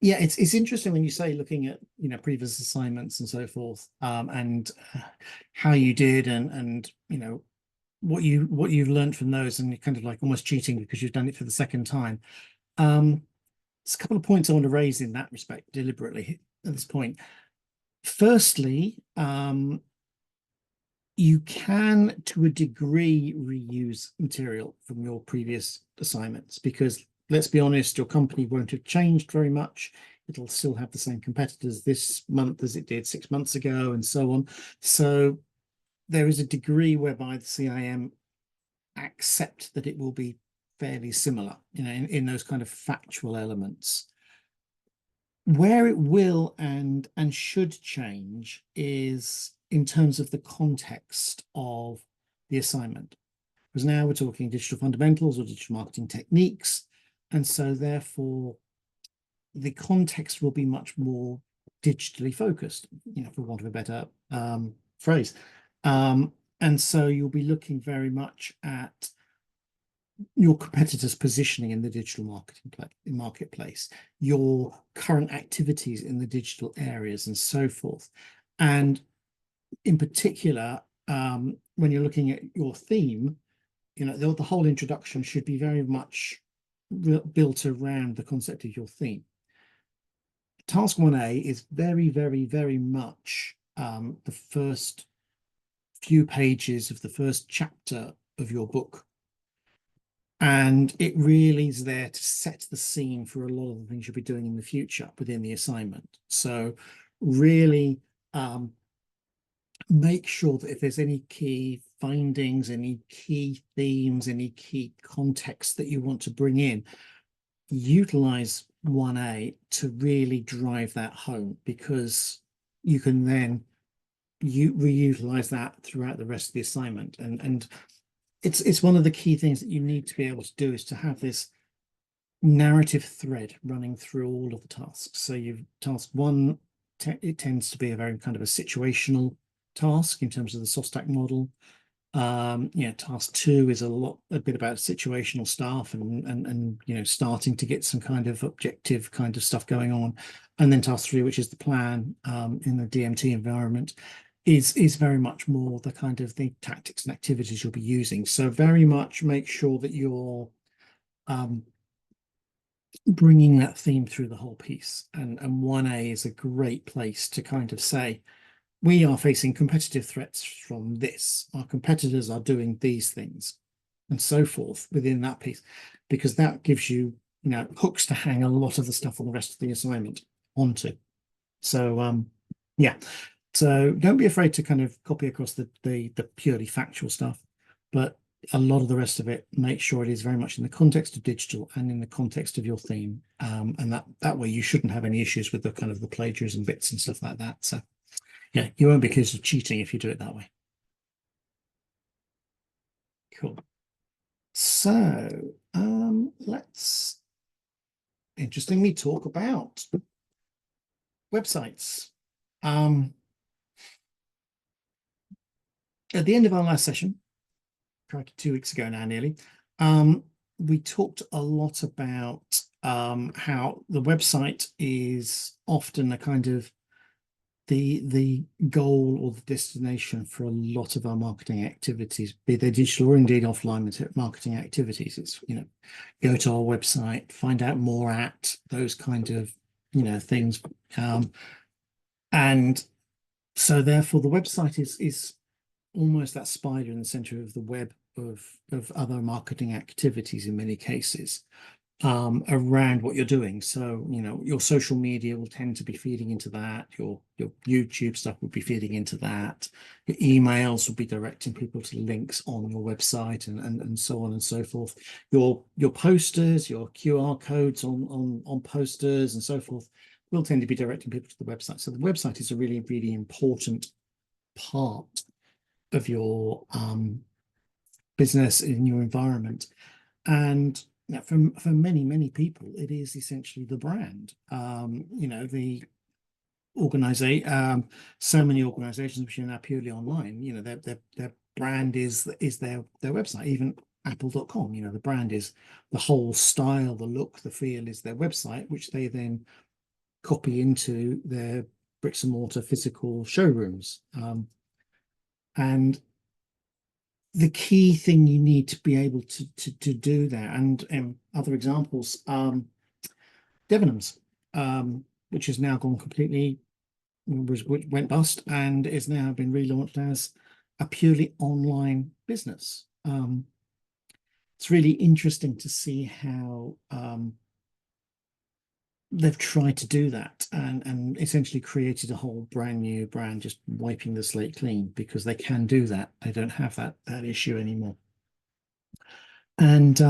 Yeah, it's interesting when you say looking at previous assignments and so forth, and how you did, and what you've learned from those, and you're kind of like almost cheating because you've done it for the second time. Um, there's a couple of points I want to raise in that respect deliberately at this point. Firstly, you can, to a degree, reuse material from your previous assignments because, let's be honest, your company won't have changed very much. It'll still have the same competitors this month as it did 6 months ago, and so on. So there is a degree whereby the CIM accept that it will be fairly similar, in those kind of factual elements. Where it will and should change is in terms of the context of the assignment. Because now we're talking digital fundamentals or digital marketing techniques. And so therefore, the context will be much more digitally focused, for want of a better phrase. And so you'll be looking very much at your competitors' positioning in the digital marketplace, your current activities in the digital areas, and so forth. And in particular, when you're looking at your theme, the whole introduction should be very much built around the concept of your theme. Task 1A is very, very, very much the first few pages of the first chapter of your book. And it really is there to set the scene for a lot of the things you'll be doing in the future within the assignment. So really make sure that if there's any key findings, any key themes, any key context that you want to bring in, utilize 1A to really drive that home, because you can then reutilize that throughout the rest of the assignment. And it's one of the key things that you need to be able to do, is to have this narrative thread running through all of the tasks. So you've task one, it tends to be a very kind of a situational task in terms of the SOSTAC model. Task 2 is a bit about situational stuff and starting to get some kind of objective kind of stuff going on. And then task 3, which is the plan in the DMT environment, is very much more the kind of the tactics and activities you'll be using. So very much make sure that you're bringing that theme through the whole piece. And 1A is a great place to kind of say, we are facing competitive threats from this. Our competitors are doing these things, and so forth within that piece, because that gives you, hooks to hang a lot of the stuff on the rest of the assignment onto. So, yeah. So don't be afraid to kind of copy across the purely factual stuff, but a lot of the rest of it, make sure it is very much in the context of digital and in the context of your theme. And that way you shouldn't have any issues with the kind of the plagiarism bits and stuff like that. So yeah, you won't be accused of cheating if you do it that way. Cool. So let's interestingly talk about websites. At the end of our last session, 2 weeks ago now nearly, we talked a lot about how the website is often a kind of the goal or the destination for a lot of our marketing activities, be they digital or indeed offline marketing activities. It's, go to our website, find out more at those kind of, things. And so therefore the website is almost that spider in the center of the web of other marketing activities in many cases. Around what you're doing. So, your social media will tend to be feeding into that. Your YouTube stuff will be feeding into that. Your emails will be directing people to links on your website and so on and so forth. Your posters, your QR codes on posters and so forth will tend to be directing people to the website. So the website is a really, really important part of your business in your environment. And for many people, it is essentially the brand. The organization, so many organizations which are now purely online, their brand is their website. apple.com. The brand is the whole style, the look, the feel is their website, which they then copy into their bricks and mortar physical showrooms. And the key thing you need to be able to do that, and other examples, Debenhams, which has now gone completely, went bust and is now been relaunched as a purely online business. It's really interesting to see how they've tried to do that and essentially created a whole brand new brand, just wiping the slate clean because they can do that. They don't have that issue anymore. And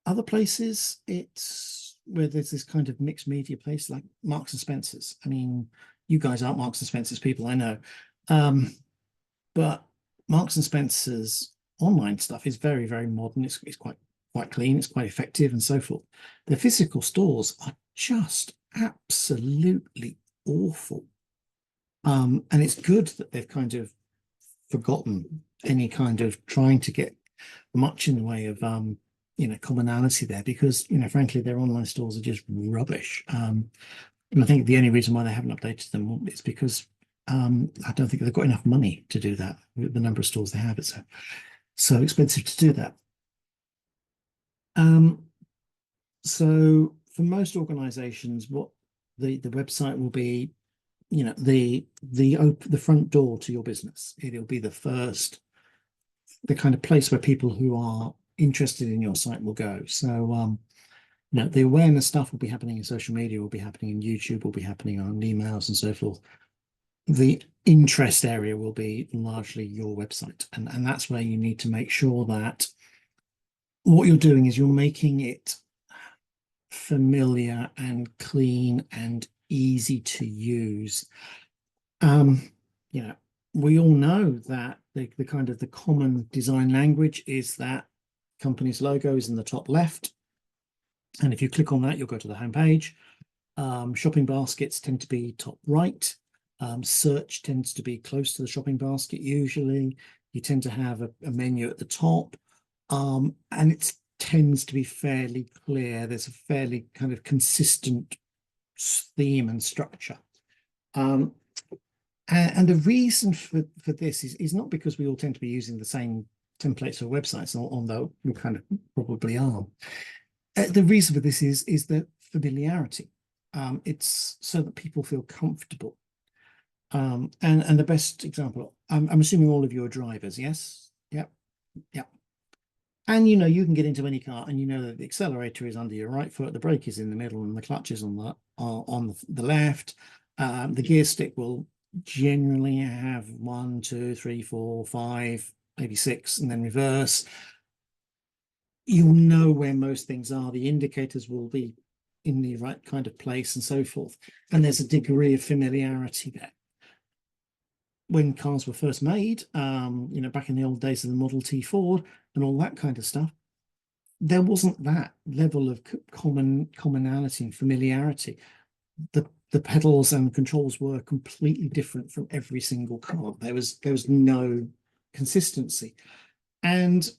other places, it's where there's this kind of mixed media place like Marks and Spencer's. I mean, you guys aren't Marks and Spencer's people, I know. But Marks and Spencer's online stuff is very, very modern. It's quite clean, it's quite effective and so forth. The physical stores are just absolutely awful. And it's good that they've kind of forgotten any kind of trying to get much in the way of commonality there, because frankly their online stores are just rubbish. And I think the only reason why they haven't updated them is because I don't think they've got enough money to do that with the number of stores they have. It's so expensive to do that. So for most organizations, what the website will be, the front door to your business. It'll be the kind of place where people who are interested in your site will go. So the awareness stuff will be happening in social media, will be happening in YouTube, will be happening on emails and so forth. The interest area will be largely your website, and that's where you need to make sure that what you're doing is you're making it familiar and clean and easy to use. We all know that the kind of the common design language is that company's logo is in the top left, and if you click on that, you'll go to the home page. Shopping baskets tend to be top right. Search tends to be close to the shopping basket. Usually, you tend to have a menu at the top, and it tends to be fairly clear. There's a fairly kind of consistent theme and structure. And the reason for this is not because we all tend to be using the same templates for websites, although we kind of probably are. The reason for this is the familiarity. It's so that people feel comfortable. And the best example, I'm assuming all of you are drivers, yes? Yep. And you can get into any car and that the accelerator is under your right foot, the brake is in the middle, and the clutch is on the left. The gear stick will generally have 1, 2, 3, 4, 5, maybe 6, and then reverse. You'll know where most things are. The indicators will be in the right kind of place and so forth. And there's a degree of familiarity there. When cars were first made, back in the old days of the Model T Ford and all that kind of stuff, there wasn't that level of commonality and familiarity. The pedals and controls were completely different from every single car. There was no consistency, and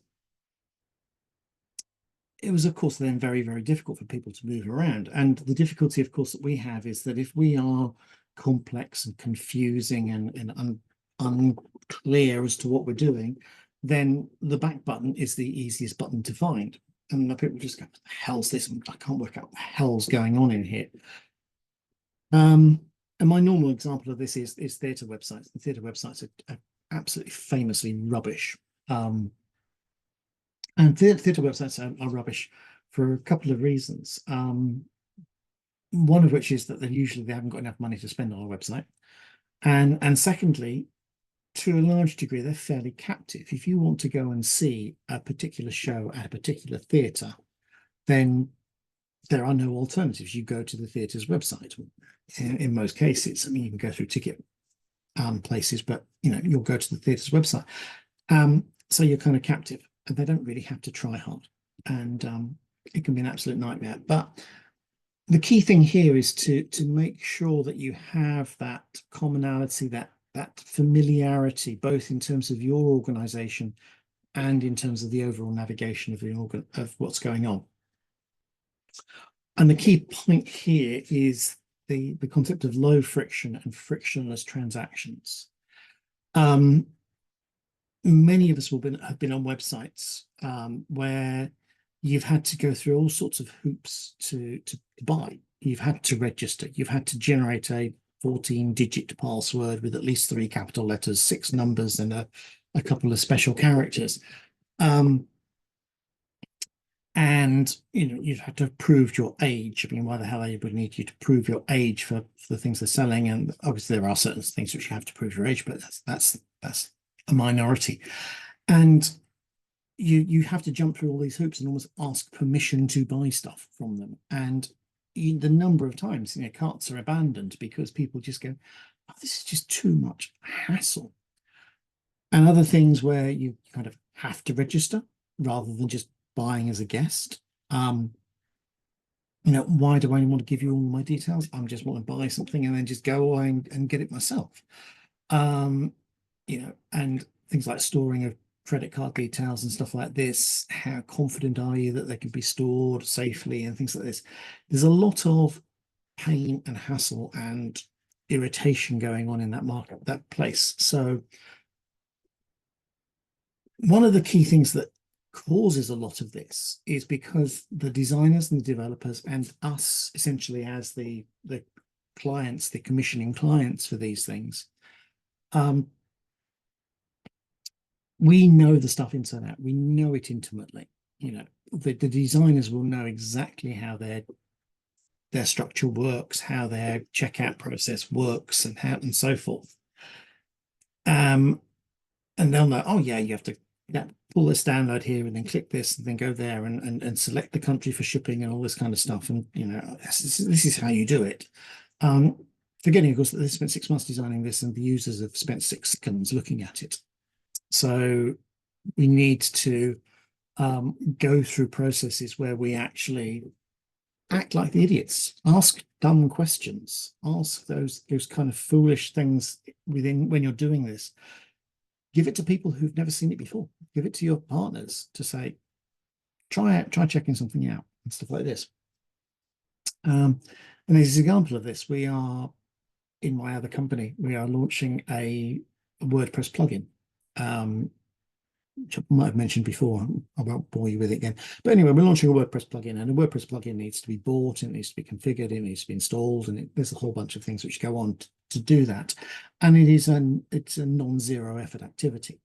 it was, of course, then very, very difficult for people to move around. And the difficulty, of course, that we have is that if we are complex and confusing and unclear as to what we're doing, then the back button is the easiest button to find. And people just go, what the hell's this? I can't work out what the hell's going on in here. And my normal example of this is theatre websites. The theatre websites are absolutely famously rubbish. And theatre websites are rubbish for a couple of reasons. One of which is that they haven't got enough money to spend on a website. And secondly, to a large degree, they're fairly captive. If you want to go and see a particular show at a particular theatre, then there are no alternatives. You go to the theatre's website. In most cases, I mean, you can go through ticket places, but you'll go to the theatre's website. So you're kind of captive, and they don't really have to try hard, and it can be an absolute nightmare. But the key thing here is to make sure that you have that commonality, that familiarity, both in terms of your organization and in terms of the overall navigation of the of what's going on. And the key point here is the concept of low friction and frictionless transactions. Many of us have been on websites where you've had to go through all sorts of hoops to buy. You've had to register. You've had to generate a 14-digit password with at least 3 capital letters, 6 numbers, and a couple of special characters. And you've had to have proved your age. I mean, why the hell they would need you to prove your age for the things they're selling? And obviously there are certain things which you have to prove your age, but that's a minority. And you have to jump through all these hoops and almost ask permission to buy stuff from them. And the number of times carts are abandoned because people just go, oh, this is just too much hassle. And other things where you kind of have to register rather than just buying as a guest. Why do I want to give you all my details? I just want to buy something and then just go away and get it myself. And things like storing of credit card details and stuff like this. How confident are you that they can be stored safely and things like this? There's a lot of pain and hassle and irritation going on in that market, that place. So one of the key things that causes a lot of this is because the designers and the developers and us essentially as the clients, the commissioning clients for these things, we know the stuff inside out. We know it intimately. The designers will know exactly how their structure works, how their checkout process works, and so forth. And they'll know, oh yeah, you have to pull this download here and then click this and then go there and select the country for shipping and all this kind of stuff. And this is how you do it. Forgetting, of course, that they spent 6 months designing this and the users have spent 6 seconds looking at it. So we need to go through processes where we actually act like the idiots, ask dumb questions, ask those kind of foolish things when you're doing this. Give it to people who've never seen it before. Give it to your partners to say, try checking something out and stuff like this. And there's an example of this. We are, in my other company, we are launching a WordPress plugin, which I might have mentioned before. I won't bore you with it again. But anyway, we're launching a WordPress plugin, and a WordPress plugin needs to be bought, and it needs to be configured, it needs to be installed, and there's a whole bunch of things which go on to do that. And it's a non-zero effort activity.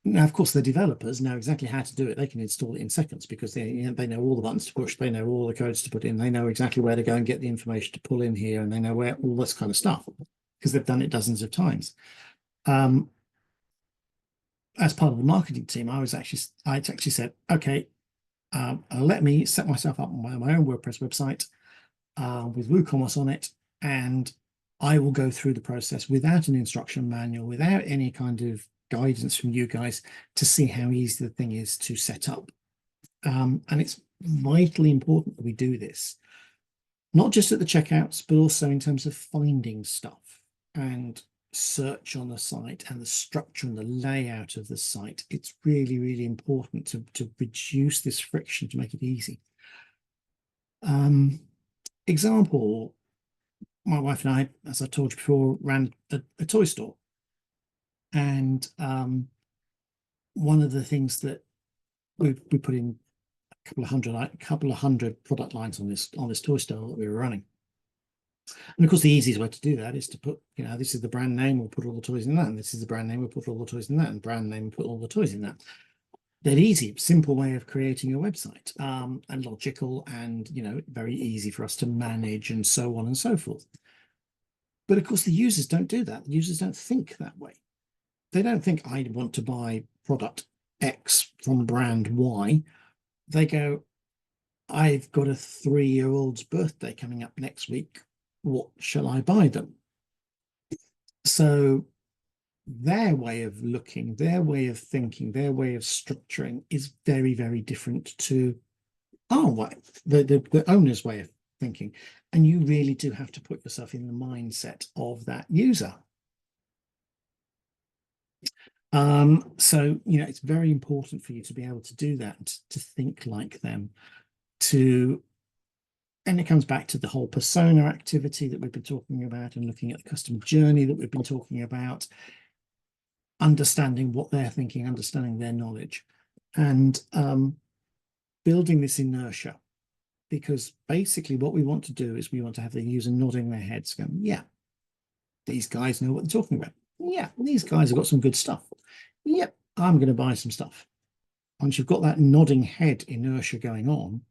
Now, of course, the developers know exactly how to do it. They can install it in seconds because they know all the buttons to push, they know all the codes to put in, they know exactly where to go and get the information to pull in here, and they know where all this kind of stuff because they've done it dozens of times. As part of the marketing team, I actually said, okay, let me set myself up on my own WordPress website with WooCommerce on it, and I will go through the process without an instruction manual, without any kind of guidance from you guys to see how easy the thing is to set up. And it's vitally important that we do this, not just at the checkouts, but also in terms of finding stuff and search on the site and the structure and the layout of the site. It's really, really important to reduce this friction to make it easy. Example, my wife and I, as I told you before, ran a toy store. And one of the things that we put in a couple of hundred product lines on this toy store that we were running. And of course, the easiest way to do that is to put, this is the brand name, we'll put all the toys in that, and this is the brand name, we'll put all the toys in that, and brand name, we'll put all the toys in that. That easy, simple way of creating a website, and logical, and very easy for us to manage, and so on and so forth. But of course, the users don't do that. The users don't think that way. They don't think, I want to buy product X from brand Y. They go, I've got a 3-year-old's birthday coming up next week. What shall I buy them? So their way of looking, their way of thinking, their way of structuring is very, very different to our way, the owner's way of thinking. And you really do have to put yourself in the mindset of that user. So, it's very important for you to be able to do that, to think like them, to, and it comes back to the whole persona activity that we've been talking about and looking at the customer journey that we've been talking about, understanding what they're thinking, understanding their knowledge, and building this inertia. Because basically what we want to do is we want to have the user nodding their heads going, yeah, these guys know what they're talking about. Yeah, these guys have got some good stuff. Yep, I'm going to buy some stuff. Once you've got that nodding head inertia going on,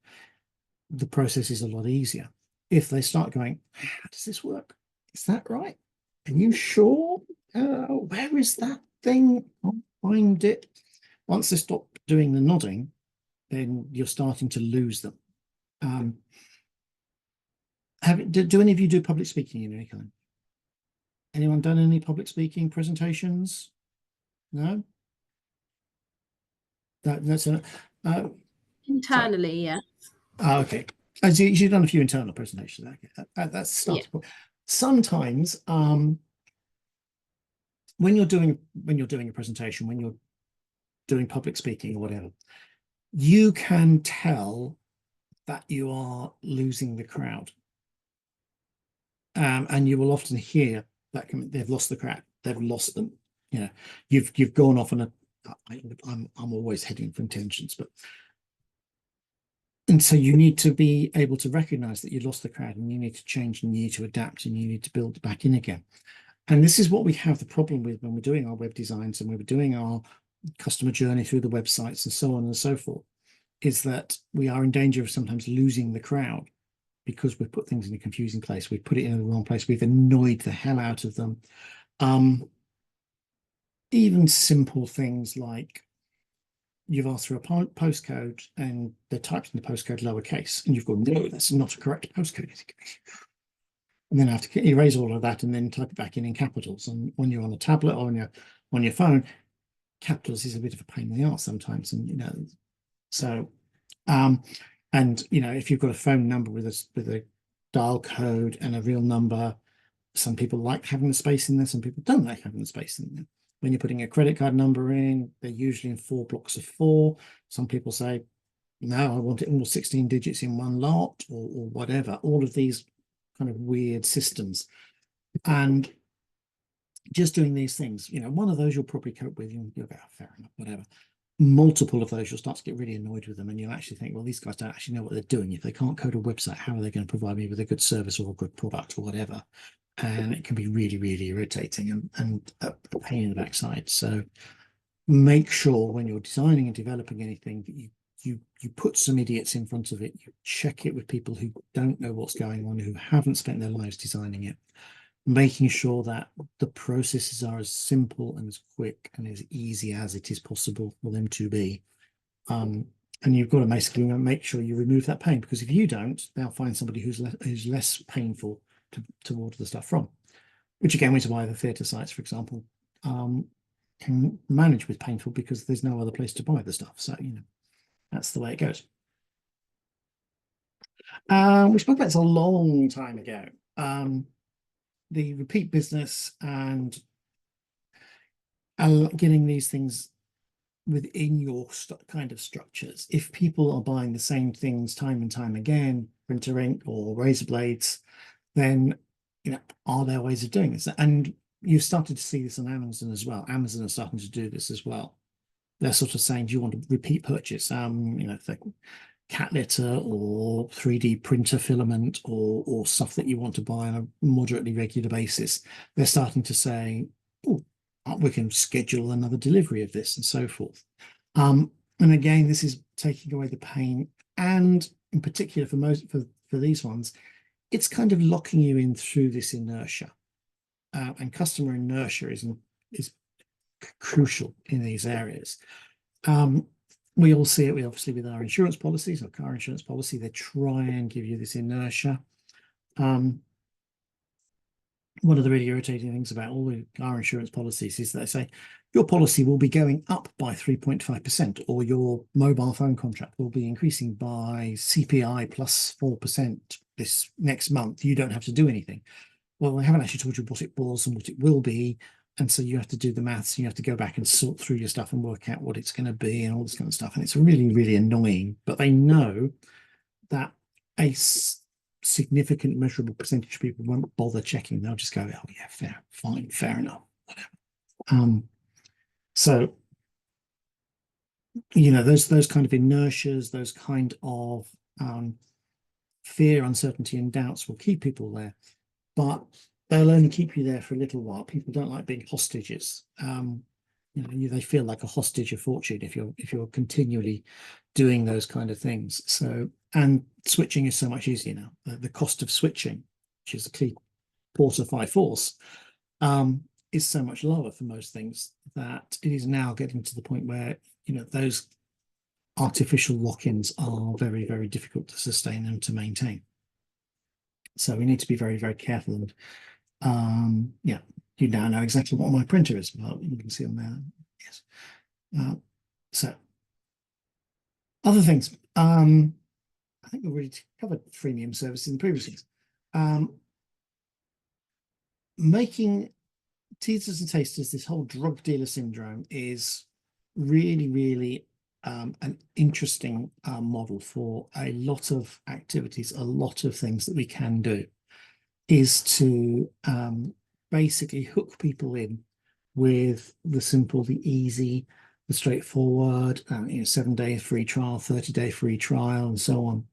the process is a lot easier. If they start going, how does this work? Is that right? Are you sure? Where is that thing? I'll find it. Once they stop doing the nodding, then you're starting to lose them. Do any of you do public speaking in any kind? Anyone done any public speaking presentations? No? That's a internally, yeah. Okay. As you've done a few internal presentations. Okay. That's starting point. Sometimes when you're doing a presentation, when you're doing public speaking or whatever, you can tell that you are losing the crowd. And you will often hear that they've lost the crowd, they've lost them. You've gone off on a, I'm always heading for tangents, but and so you need to be able to recognize that you lost the crowd, and you need to change, and you need to adapt, and you need to build back in again. And this is what we have the problem with when we're doing our web designs and we're doing our customer journey through the websites and so on and so forth, is that we are in danger of sometimes losing the crowd because we've put things in a confusing place. We've put it in the wrong place. We've annoyed the hell out of them. Even simple things like you've asked for a postcode and they're typed in the postcode lowercase, and you've gone, no, that's not a correct postcode. And then I have to erase all of that and then type it back in capitals. And when you're on a tablet or on your phone, capitals is a bit of a pain in the arse sometimes. And so and if you've got a phone number with a dial code and a real number, some people like having the space in there, some people don't like having the space in there. When you're putting a credit card number in, they're usually in 4 blocks of 4. Some people say, no, I want it all 16 digits in one lot, or whatever. All of these kind of weird systems. And just doing these things, one of those you'll probably cope with. You'll go, oh, fair enough, whatever. Multiple of those, you'll start to get really annoyed with them, and you'll actually think, well, these guys don't actually know what they're doing. If they can't code a website, how are they going to provide me with a good service or a good product or whatever? And it can be really, really irritating and a pain in the backside. So make sure when you're designing and developing anything that you put some idiots in front of it. You check it with people who don't know what's going on, who haven't spent their lives designing it, making sure that the processes are as simple and as quick and as easy as it is possible for them to be. And you've got to basically make sure you remove that pain, because if you don't, they'll find somebody who's less painful to order the stuff from, which again is why the theatre sites, for example, can manage with painful, because there's no other place to buy the stuff. So that's the way it goes. We spoke about this a long time ago. The repeat business and getting these things within your kind of structures. If people are buying the same things time and time again, printer ink or razor blades, then are there ways of doing this? And you've started to see this on Amazon as well. Amazon are starting to do this as well. They're sort of saying, do you want a repeat purchase? Cat litter or 3D printer filament or stuff that you want to buy on a moderately regular basis. They're starting to say, oh, we can schedule another delivery of this and so forth. And again, this is taking away the pain, and in particular for these ones, it's kind of locking you in through this inertia, and customer inertia is crucial in these areas. We all see it, obviously, with our insurance policies, our car insurance policy. They try and give you this inertia. One of the really irritating things about all the car insurance policies is that they say your policy will be going up by 3.5%, or your mobile phone contract will be increasing by CPI plus 4% this next month. You don't have to do anything. Well, they haven't actually told you what it was and what it will be. And so you have to do the maths, you have to go back and sort through your stuff and work out what it's going to be and all this kind of stuff. And it's really, really annoying. But they know that a significant measurable percentage of people won't bother checking. They'll just go, oh yeah, fair, fine, fair enough, whatever. So those kind of inertias, those kind of fear, uncertainty, and doubts will keep people there, but they'll only keep you there for a little while. People don't like being hostages. They feel like a hostage of fortune if you're continually doing those kind of things. So, and switching is so much easier now. The cost of switching, which is a key portify force, is so much lower for most things that it is now getting to the point where those artificial lock-ins are very, very difficult to sustain and to maintain. So we need to be very, very careful. And yeah, you now know exactly what my printer is. Well, you can see on there. Yes. So other things. I think we've already covered freemium services in the previous things. Making teasers and tasters, this whole drug dealer syndrome is really, really an interesting model for a lot of activities, a lot of things that we can do, is to basically hook people in with the simple, the easy, the straightforward, 7-day free trial, 30-day free trial, and so on.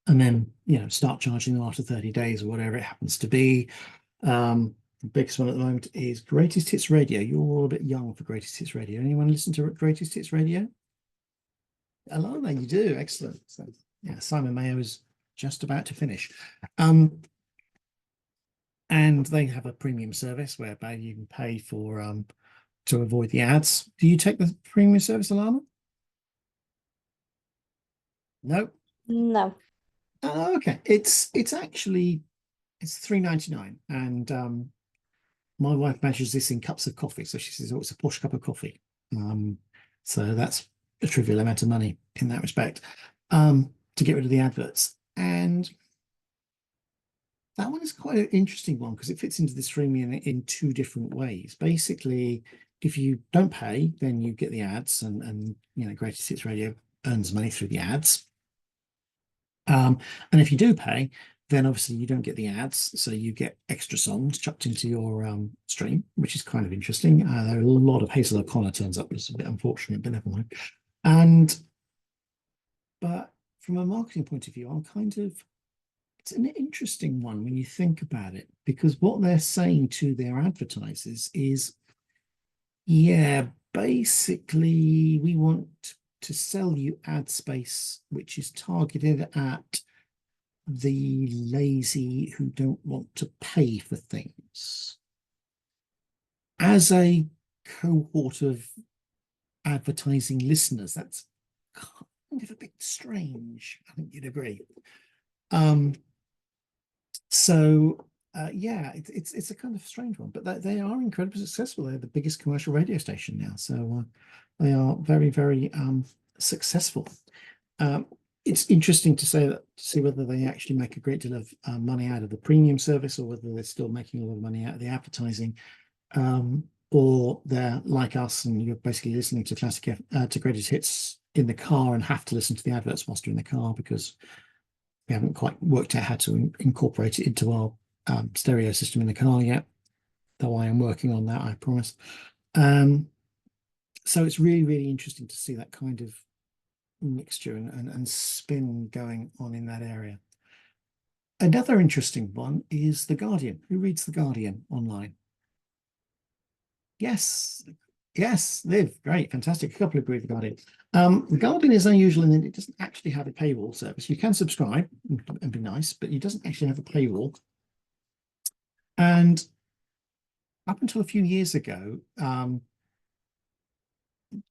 And then, start charging them after 30 days or whatever it happens to be. The biggest one at the moment is Greatest Hits Radio. You're all a bit young for Greatest Hits Radio. Anyone listen to Greatest Hits Radio? Hello there, you do. Excellent. So, yeah, Simon Mayo is just about to finish. And they have a premium service whereby you can pay for to avoid the ads. Do you take the premium service, Alana? No. No. Oh, okay. It's $3.99, and my wife measures this in cups of coffee, so she says, "Oh, it's a posh cup of coffee." So that's a trivial amount of money in that respect, to get rid of the adverts. And that one is quite an interesting one because it fits into this freemium in two different ways. Basically, if you don't pay, then you get the ads, and Greatest Hits Radio earns money through the ads. And if you do pay, then obviously you don't get the ads, so you get extra songs chucked into your stream, which is kind of interesting. There are a lot of Hazel O'Connor turns up, which is a bit unfortunate, but never mind. But from a marketing point of view, it's an interesting one when you think about it, because what they're saying to their advertisers is, yeah, basically we want to sell you ad space which is targeted at the lazy who don't want to pay for things. As a cohort of advertising listeners, that's kind of a bit strange. I think you'd agree. Yeah, it's a kind of strange one, but they are incredibly successful. They're the biggest commercial radio station now, so they are very, very successful. It's interesting to see whether they actually make a great deal of money out of the premium service, or whether they're still making a lot of money out of the advertising, or they're like us and you're basically listening to to Greatest Hits in the car and have to listen to the adverts whilst you're in the car because we haven't quite worked out how to incorporate it into our stereo system in the car yet, though I am working on that, I promise. So it's really, really interesting to see that kind of mixture and spin going on in that area. Another interesting one is The Guardian. Who reads The Guardian online? Yes, Liv, great, fantastic. A couple agree with The Guardian. The Guardian is unusual in that it doesn't actually have a paywall service. You can subscribe and be nice, but it doesn't actually have a paywall. And up until a few years ago,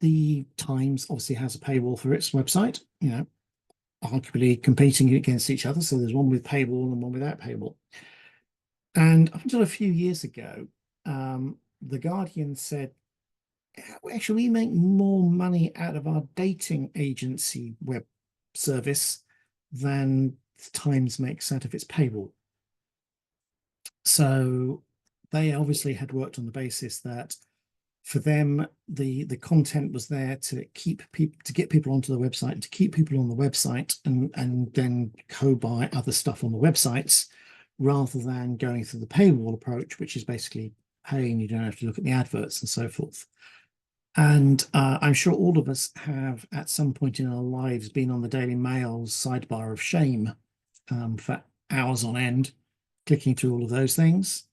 the Times obviously has a paywall for its website, arguably competing against each other. So there's one with paywall and one without paywall. And up until a few years ago, The Guardian said, actually, we make more money out of our dating agency web service than the Times makes out of its paywall. So they obviously had worked on the basis that for them, the content was there to keep people, to get people onto the website, and to keep people on the website, and then buy other stuff on the websites, rather than going through the paywall approach, which is basically paying, you don't have to look at the adverts and so forth. And I'm sure all of us have at some point in our lives been on the Daily Mail's sidebar of shame for hours on end, clicking through all of those things.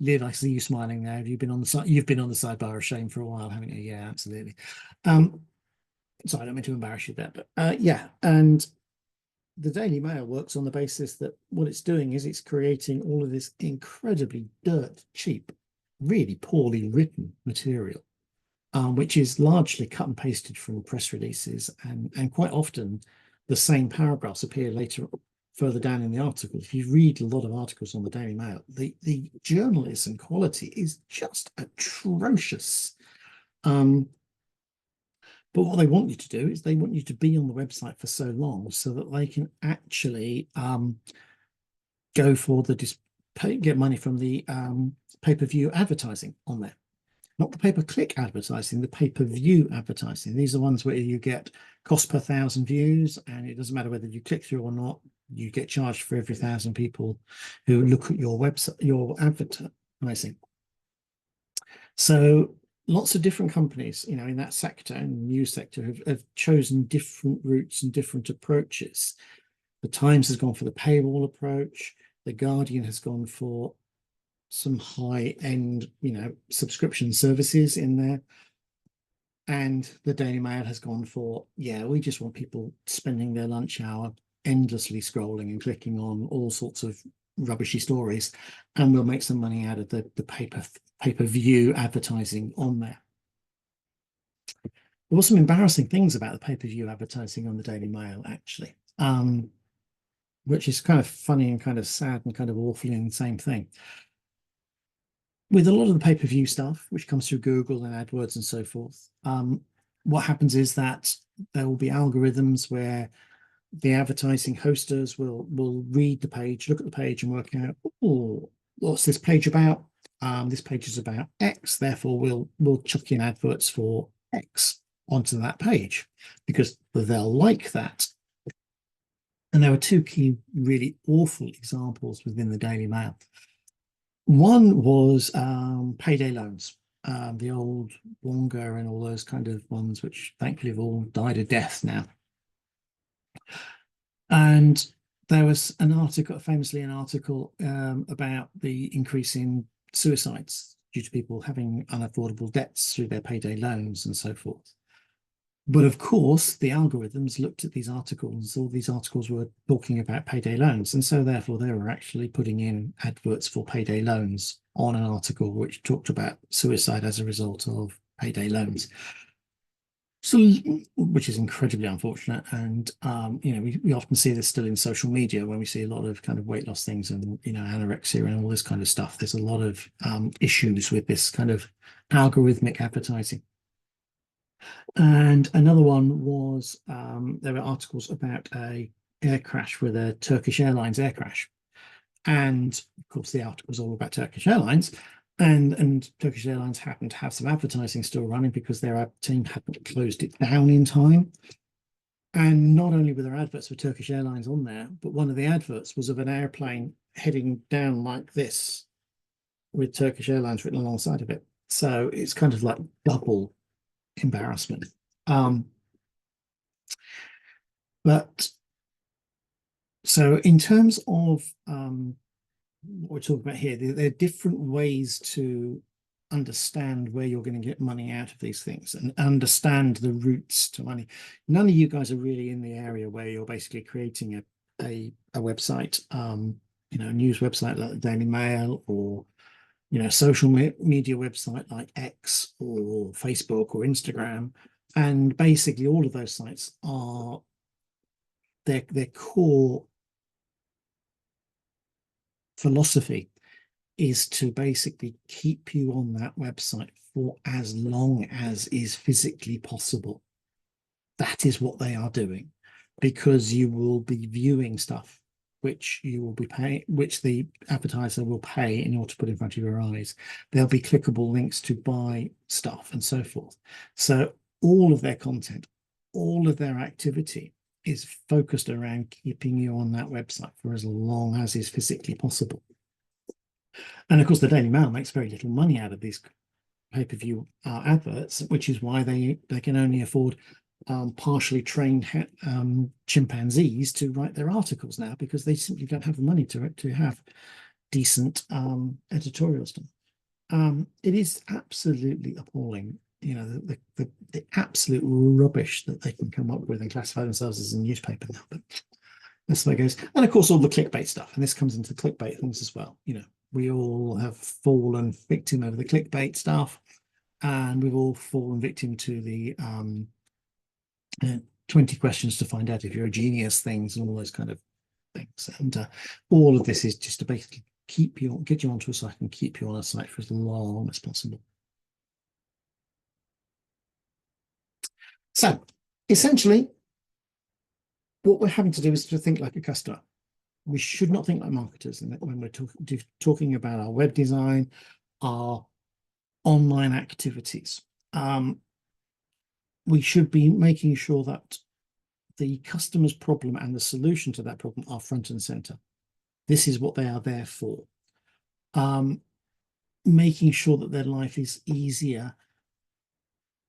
Liv, I see you smiling now. Have you been on the side? You've been on the sidebar of shame for a while, haven't you? Yeah, absolutely. Sorry, I don't mean to embarrass you there, but yeah. And the Daily Mail works on the basis that what it's doing is it's creating all of this incredibly dirt cheap, really poorly written material, which is largely cut and pasted from press releases, and quite often the same paragraphs appear later further down in the article. If you read a lot of articles on the Daily Mail, the journalism quality is just atrocious. But what they want you to do is they want you to be on the website for so long so that they can actually go for the get money from the pay-per-view advertising on there. Not the pay-per-click advertising, the pay-per-view advertising. These are ones where you get cost per 1,000 views, and it doesn't matter whether you click through or not, you get charged for every 1,000 people who look at your website, your advertising. So lots of different companies, you know, in that sector, in the news sector, have chosen different routes and different approaches. The Times has gone for the paywall approach. The Guardian has gone for some high-end, you know, subscription services in there. And the Daily Mail has gone for, yeah, we just want people spending their lunch hour endlessly scrolling and clicking on all sorts of rubbishy stories, and we'll make some money out of the pay-per-view advertising on there. There were some embarrassing things about the pay-per-view advertising on the Daily Mail, actually, which is kind of funny and kind of sad and kind of awful in the same thing. With a lot of the pay-per-view stuff, which comes through Google and AdWords and so forth, what happens is that there will be algorithms where the advertising hosters will read the page, look at the page, and work out, oh, what's this page about? This page is about X, therefore we'll chuck in adverts for X onto that page because they'll like that. And there were two key really awful examples within the Daily Mail. One was payday loans, the old Wonga and all those kind of ones, which thankfully have all died a death now. And there was an article, famously an article about the increase in suicides due to people having unaffordable debts through their payday loans and so forth. But of course, the algorithms looked at these articles. All these articles were talking about payday loans. And so therefore, they were actually putting in adverts for payday loans on an article which talked about suicide as a result of payday loans. So, which is incredibly unfortunate. And, you know, we often see this still in social media when we see a lot of kind of weight loss things and, you know, anorexia and all this kind of stuff. There's a lot of issues with this kind of algorithmic advertising. And another one was there were articles about a air crash with a Turkish Airlines air crash. And of course, the article was all about Turkish Airlines. And Turkish Airlines happened to have some advertising still running because their team hadn't closed it down in time. And not only were there adverts for Turkish Airlines on there, but one of the adverts was of an airplane heading down like this with Turkish Airlines written alongside of it. So it's kind of like double embarrassment. But so in terms of what we're talking about here, there are different ways to understand where you're going to get money out of these things and understand the routes to money. None of you guys are really in the area where you're basically creating a website, you know, a news website like the Daily Mail, or, you know, social media website like X or Facebook or Instagram. And basically all of those sites are their core philosophy is to basically keep you on that website for as long as is physically possible. That is what they are doing, because you will be viewing stuff which you will be paying, which the advertiser will pay in order to put in front of your eyes. There'll be clickable links to buy stuff and so forth. So all of their content, all of their activity is focused around keeping you on that website for as long as is physically possible. And of course, the Daily Mail makes very little money out of these pay-per-view adverts, which is why they can only afford partially trained chimpanzees to write their articles now, because they simply don't have the money to have decent editorials done. It is absolutely appalling, you know, the absolute rubbish that they can come up with and classify themselves as a newspaper now. But that's the way it goes. And of course, all the clickbait stuff, and this comes into clickbait things as well. You know, we all have fallen victim over the clickbait stuff, and we've all fallen victim to the 20 questions to find out if you're a genius things and all those kind of things. And all of this is just to basically get you onto a site and keep you on a site for as long as possible. So essentially, what we're having to do is to think like a customer. We should not think like marketers when we're talking about our web design, our online activities. We should be making sure that the customer's problem and the solution to that problem are front and center. This is what they are there for. Making sure that their life is easier.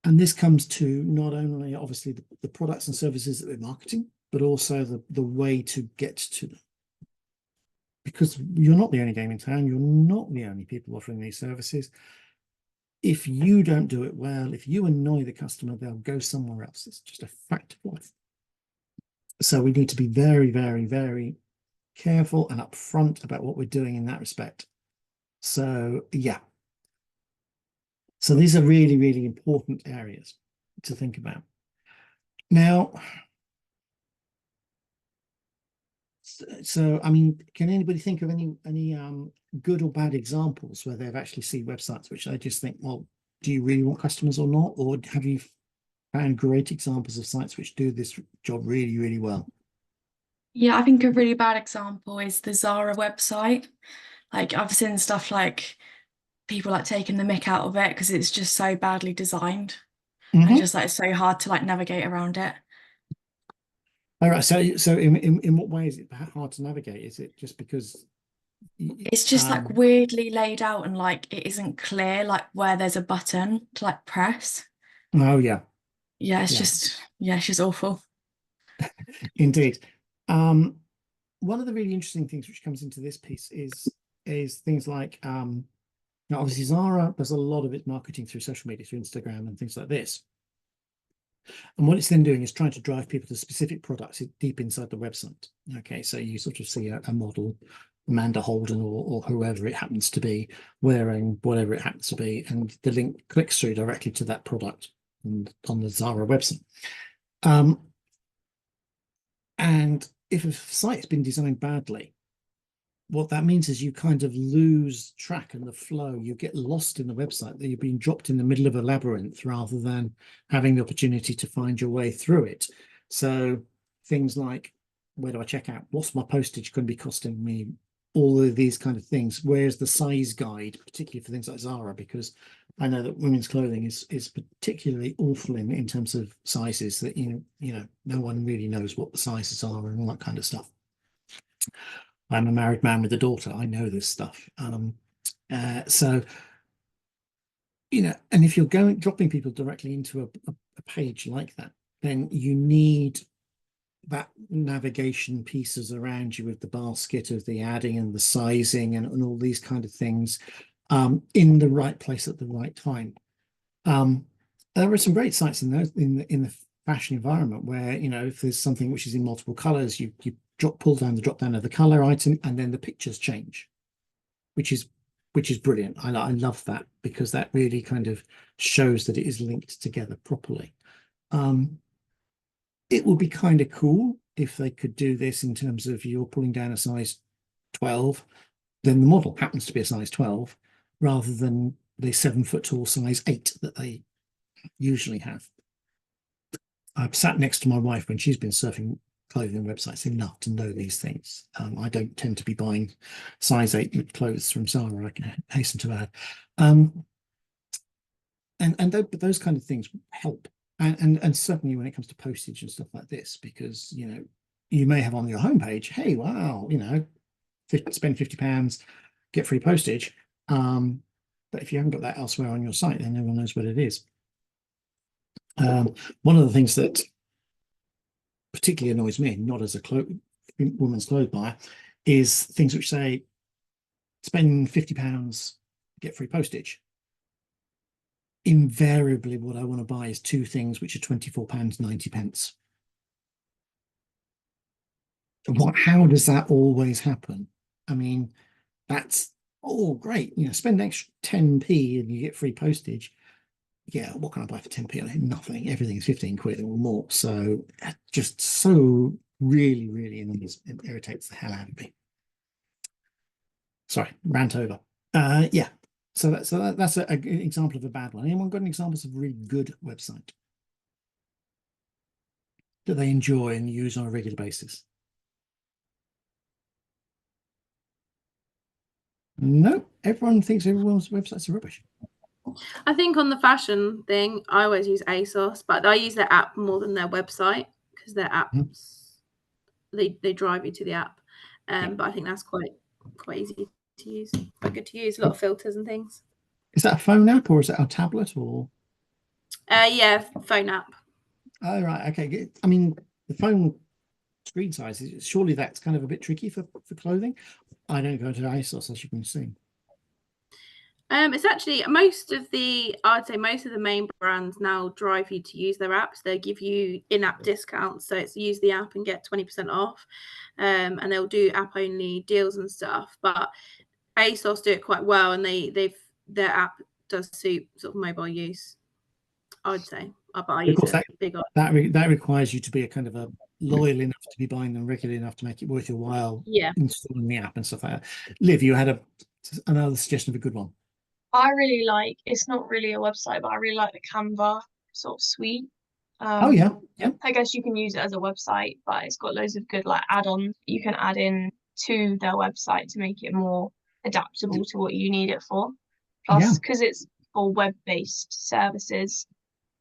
And this comes to not only obviously the products and services that we're marketing, but also the way to get to them. Because you're not the only game in town, you're not the only people offering these services. If you don't do it well, if you annoy the customer, they'll go somewhere else. It's just a fact of life. So we need to be very, very, very careful and upfront about what we're doing in that respect. So yeah. So these are really, really important areas to think about. Now, so I mean, can anybody think of any good or bad examples where they've actually seen websites which I just think, well, do you really want customers or not? Or have you found great examples of sites which do this job really, really well? Yeah, I think a really bad example is the Zara website. Like I've seen stuff like people like taking the mick out of it because it's just so badly designed. And just like it's so hard to like navigate around it. All right. So in what way is it hard to navigate? Is it just because it's just like weirdly laid out and like it isn't clear like where there's a button to like press? Oh yeah. Yeah, it's just awful. Indeed. One of the really interesting things which comes into this piece is things like now obviously Zara does a lot of its marketing through social media, through Instagram and things like this. And what it's then doing is trying to drive people to specific products deep inside the website. Okay, so you sort of see a model, Amanda Holden or whoever it happens to be, wearing whatever it happens to be, and the link clicks through directly to that product on the Zara website. And if a site's been designed badly, what that means is you kind of lose track and the flow. You get lost in the website, that you're being dropped in the middle of a labyrinth rather than having the opportunity to find your way through it. So things like, where do I check out? What's my postage going to be costing me? All of these kind of things. Where's the size guide, particularly for things like Zara, because I know that women's clothing is particularly awful in terms of sizes, that you know no one really knows what the sizes are and all that kind of stuff. I'm a married man with a daughter. I know this stuff. So, you know, and if you're dropping people directly into a page like that, then you need that navigation pieces around you with the basket of the adding and the sizing and all these kind of things in the right place at the right time. There are some great sites in those in the fashion environment where, you know, if there's something which is in multiple colors, you pull down the drop down of the color item and then the pictures change, which is brilliant. I love that, because that really kind of shows that it is linked together properly. It would be kind of cool if they could do this in terms of you're pulling down a size 12, then the model happens to be a size 12 rather than the 7 foot tall size 8 that they usually have. I've sat next to my wife when she's been surfing clothing websites enough to know these things. I don't tend to be buying size 8 clothes from Zara, I can hasten to add. But those kind of things help. And certainly when it comes to postage and stuff like this, because, you know, you may have on your homepage, hey, wow, you know, spend £50, get free postage. But if you haven't got that elsewhere on your site, then no one knows what it is. One of the things that particularly annoys me, not as a woman's clothes buyer, is things which say spend £50, get free postage. Invariably, what I want to buy is two things which are £24.90. How does that always happen? I mean, that's all great. You know, spend an extra 10p and you get free postage. Yeah, what can I buy for 10p? Nothing. Everything's 15 quid or more. So just so really, really irritates the hell out of me. Sorry, rant over. Yeah. So that's an example of a bad one. Anyone got any examples of a really good website that they enjoy and use on a regular basis? No, everyone thinks everyone's websites are rubbish. I think on the fashion thing, I always use ASOS, but I use their app more than their website because their apps they drive you to the app. But I think that's quite easy to use, quite good to use. A lot of filters and things. Is that a phone app or is it a tablet or? Yeah, phone app. Oh right, okay. I mean, the phone screen size is surely that's kind of a bit tricky for clothing. I don't go to ASOS, as you can see. It's actually I'd say most of the main brands now drive you to use their apps. They give you in-app discounts, so it's use the app and get 20% off. And they'll do app-only deals and stuff. But ASOS do it quite well, and their app does suit sort of mobile use, I'd say. But I use it big on. That requires you to be a kind of a loyal enough to be buying them regularly enough to make it worth your while. Yeah. Installing the app and stuff like that. Liv, you had another suggestion of a good one. I really like, it's not really a website, but I really like the Canva sort of suite. Oh yeah. I guess you can use it as a website, but it's got loads of good like add-ons you can add in to their website to make it more adaptable to what you need it for. Plus, because it's for web-based services,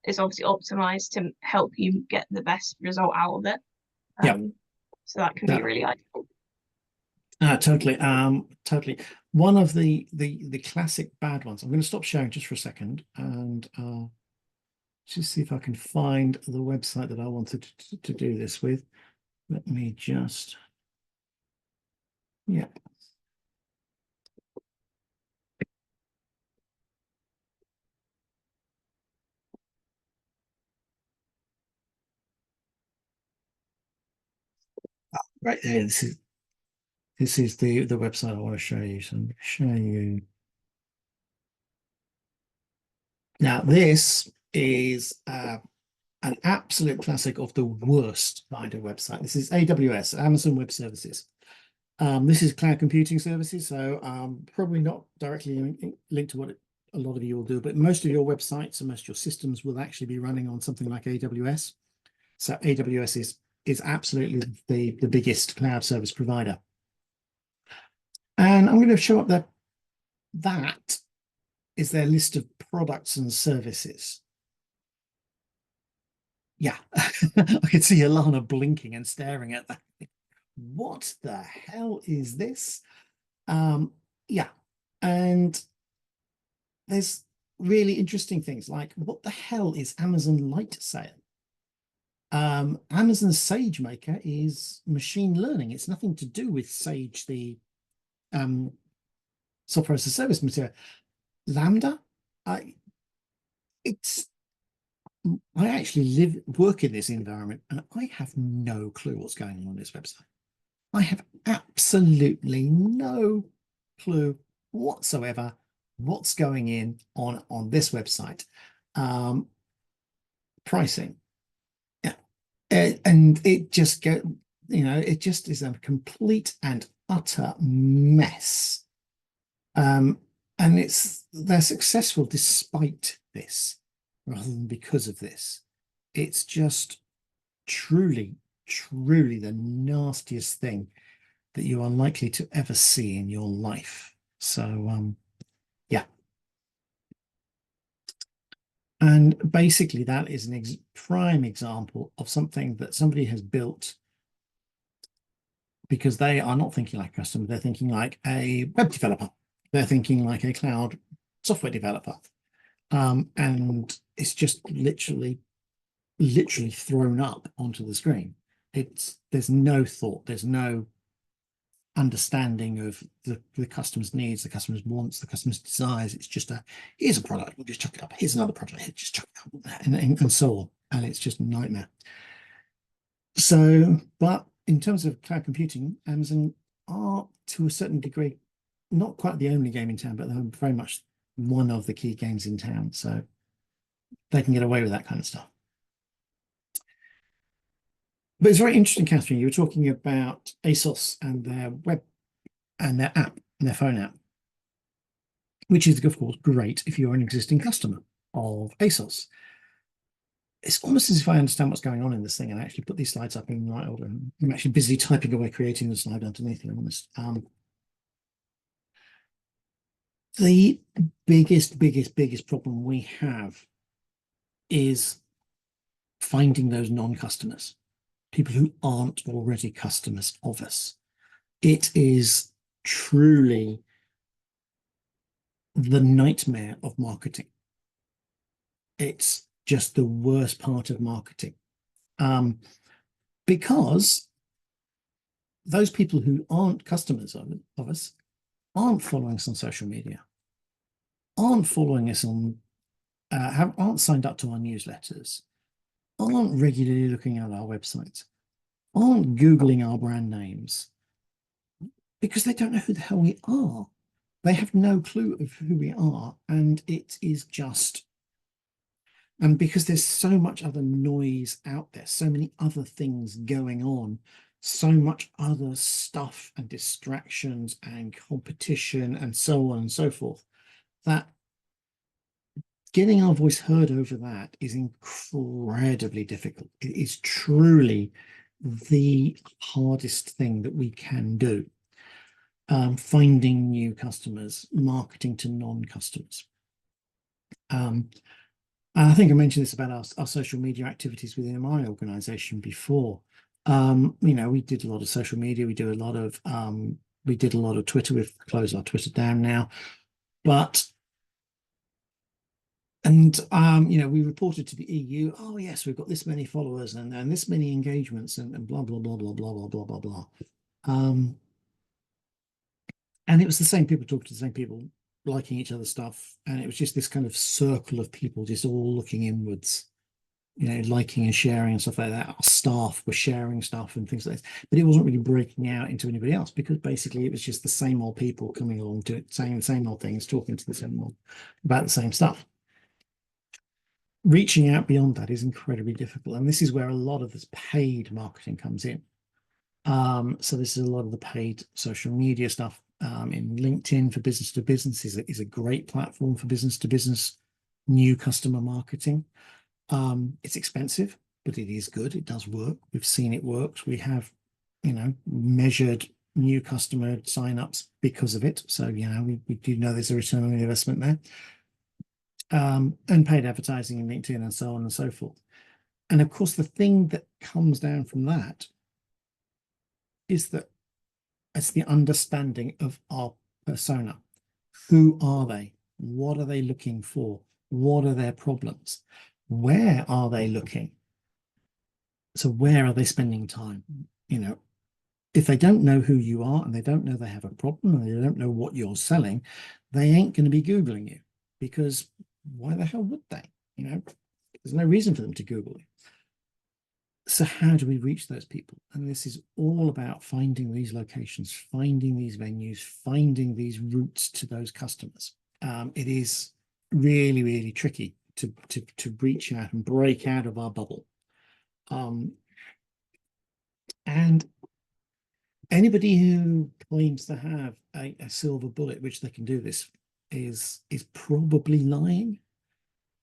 it's obviously optimized to help you get the best result out of it. So that can be really ideal. Totally. Totally. One of the classic bad ones. I'm going to stop sharing just for a second and just see if I can find the website that I wanted to do this with. Let me just, right there. This is the website I want to show you. So I'm going to show you. Now, this is an absolute classic of the worst kind of website. This is AWS, Amazon Web Services. This is cloud computing services, so probably not directly linked to what a lot of you will do, but most of your websites and most of your systems will actually be running on something like AWS. So AWS is absolutely the biggest cloud service provider. And I'm going to show up that is their list of products and services. Yeah, I can see Alana blinking and staring at that. What the hell is this? Yeah, and there's really interesting things like what the hell is Amazon Light Sail? Amazon SageMaker is machine learning. It's nothing to do with Sage, the software as a service material. Lambda, I actually work in this environment and I have no clue what's going on this website. I have absolutely no clue whatsoever what's going on this website. Pricing, and it just it just is a complete and utter mess. And they're successful despite this rather than because of this. It's just truly truly the nastiest thing that you are likely to ever see in your life. So yeah. And basically that is an prime example of something that somebody has built because they are not thinking like a customer, they're thinking like a web developer, they're thinking like a cloud software developer, and it's just literally thrown up onto the screen. There's no thought, there's no understanding of the customer's needs, the customer's wants, the customer's desires. It's just here's a product, we'll just chuck it up, here's another product, here, just chuck it up, and so on, and it's just a nightmare. So, but in terms of cloud computing, Amazon are to a certain degree not quite the only game in town, but they're very much one of the key games in town, so they can get away with that kind of stuff. But it's very interesting, Catherine, you were talking about ASOS and their web and their app, and their phone app, which is, of course, great if you're an existing customer of ASOS. It's almost as if I understand what's going on in this thing and I actually put these slides up in the right order. I'm actually busy typing away, creating the slide underneath, to be honest. The biggest problem we have is finding those non-customers, people who aren't already customers of us. It is truly the nightmare of marketing. It's just the worst part of marketing, because those people who aren't customers of us aren't following us on social media, aren't following us on, aren't signed up to our newsletters, aren't regularly looking at our websites, aren't Googling our brand names, because they don't know who the hell we are. They have no clue of who we are, and it is just, and because there's so much other noise out there, so many other things going on, so much other stuff and distractions and competition and so on and so forth, that getting our voice heard over that is incredibly difficult. It is truly the hardest thing that we can do. Finding new customers, marketing to non-customers. And I think I mentioned this about our social media activities within my organization before. You know, we did a lot of social media, we did a lot of Twitter. We've closed our Twitter down now, but you know, we reported to the EU, oh yes, we've got this many followers and this many engagements and blah blah blah blah blah blah blah blah blah. And it was the same people talking to the same people, liking each other's stuff, and it was just this kind of circle of people just all looking inwards, you know, liking and sharing and stuff like that. Our staff were sharing stuff and things like this, but it wasn't really breaking out into anybody else, because basically it was just the same old people coming along to it, saying the same old things, talking to the same old about the same stuff. Reaching out beyond that is incredibly difficult, and this is where a lot of this paid marketing comes in. So this is a lot of the paid social media stuff. In LinkedIn for business to business is a great platform for business to business new customer marketing. It's expensive, but it is good. It does work. We've seen it works. We have, you know, measured new customer signups because of it. So, you know, we do know there's a return on the investment there. And paid advertising in LinkedIn and so on and so forth. And of course, the thing that comes down from that is that it's the understanding of our persona. Who are they? What are they looking for? What are their problems? Where are they looking? So where are they spending time? You know, if they don't know who you are and they don't know they have a problem and they don't know what you're selling, they ain't going to be Googling you, because why the hell would they? You know, there's no reason for them to Google you. So how do we reach those people? And this is all about finding these locations, finding these venues, finding these routes to those customers. It is really, really tricky to reach out and break out of our bubble. And anybody who claims to have a silver bullet, which they can do this, is probably lying.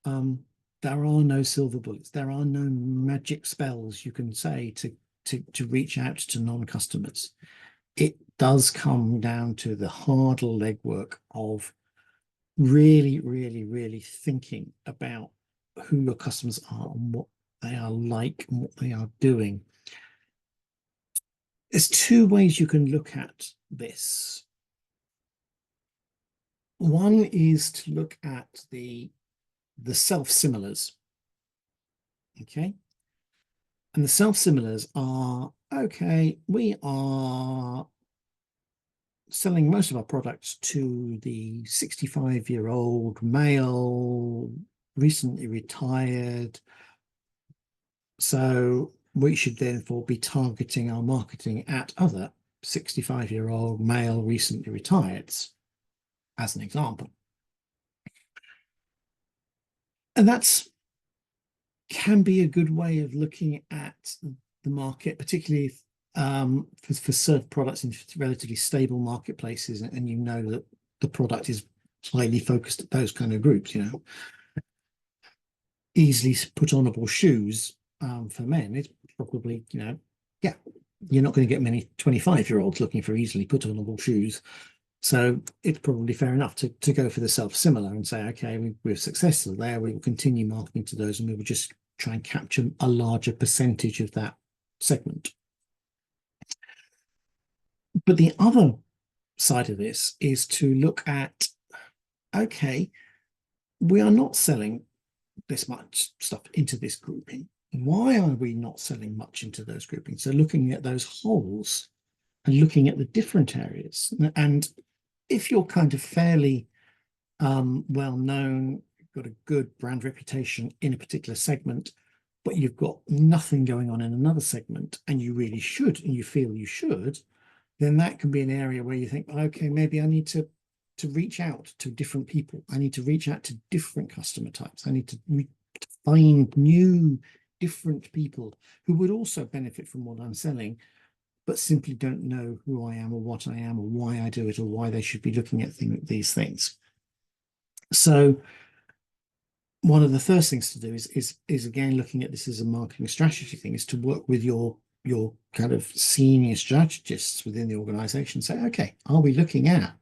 There are no silver bullets. There are no magic spells you can say to to reach out to non-customers. It does come down to the hard legwork of really, really, really thinking about who your customers are and what they are like and what they are doing. There's two ways you can look at this. One is to look at the self-similars. Okay. And the self-similars are, okay, we are selling most of our products to the 65-year-old male, recently retired. So we should therefore be targeting our marketing at other 65-year-old male, recently retireds, as an example. And that's can be a good way of looking at the market, particularly for certain products in relatively stable marketplaces, and you know that the product is highly focused at those kind of groups. You know, easily put onable shoes for men is probably, you know, yeah, you're not going to get many 25-year-olds looking for easily put onable shoes. So it's probably fair enough to go for the self-similar and say, okay, we're successful there. We will continue marketing to those, and we will just try and capture a larger percentage of that segment. But the other side of this is to look at, okay, we are not selling this much stuff into this grouping. Why are we not selling much into those groupings? So looking at those holes and looking at the different areas. And if you're kind of fairly well known, got a good brand reputation in a particular segment, but you've got nothing going on in another segment, and you really should, and you feel you should, then that can be an area where you think, okay, maybe I need to reach out to different people. I need to reach out to different customer types. I need to find new, different people who would also benefit from what I'm selling, but simply don't know who I am or what I am or why I do it or why they should be looking at these things. So one of the first things to do is again, looking at this as a marketing strategy thing, is to work with your kind of senior strategists within the organization. Say, okay, are we looking at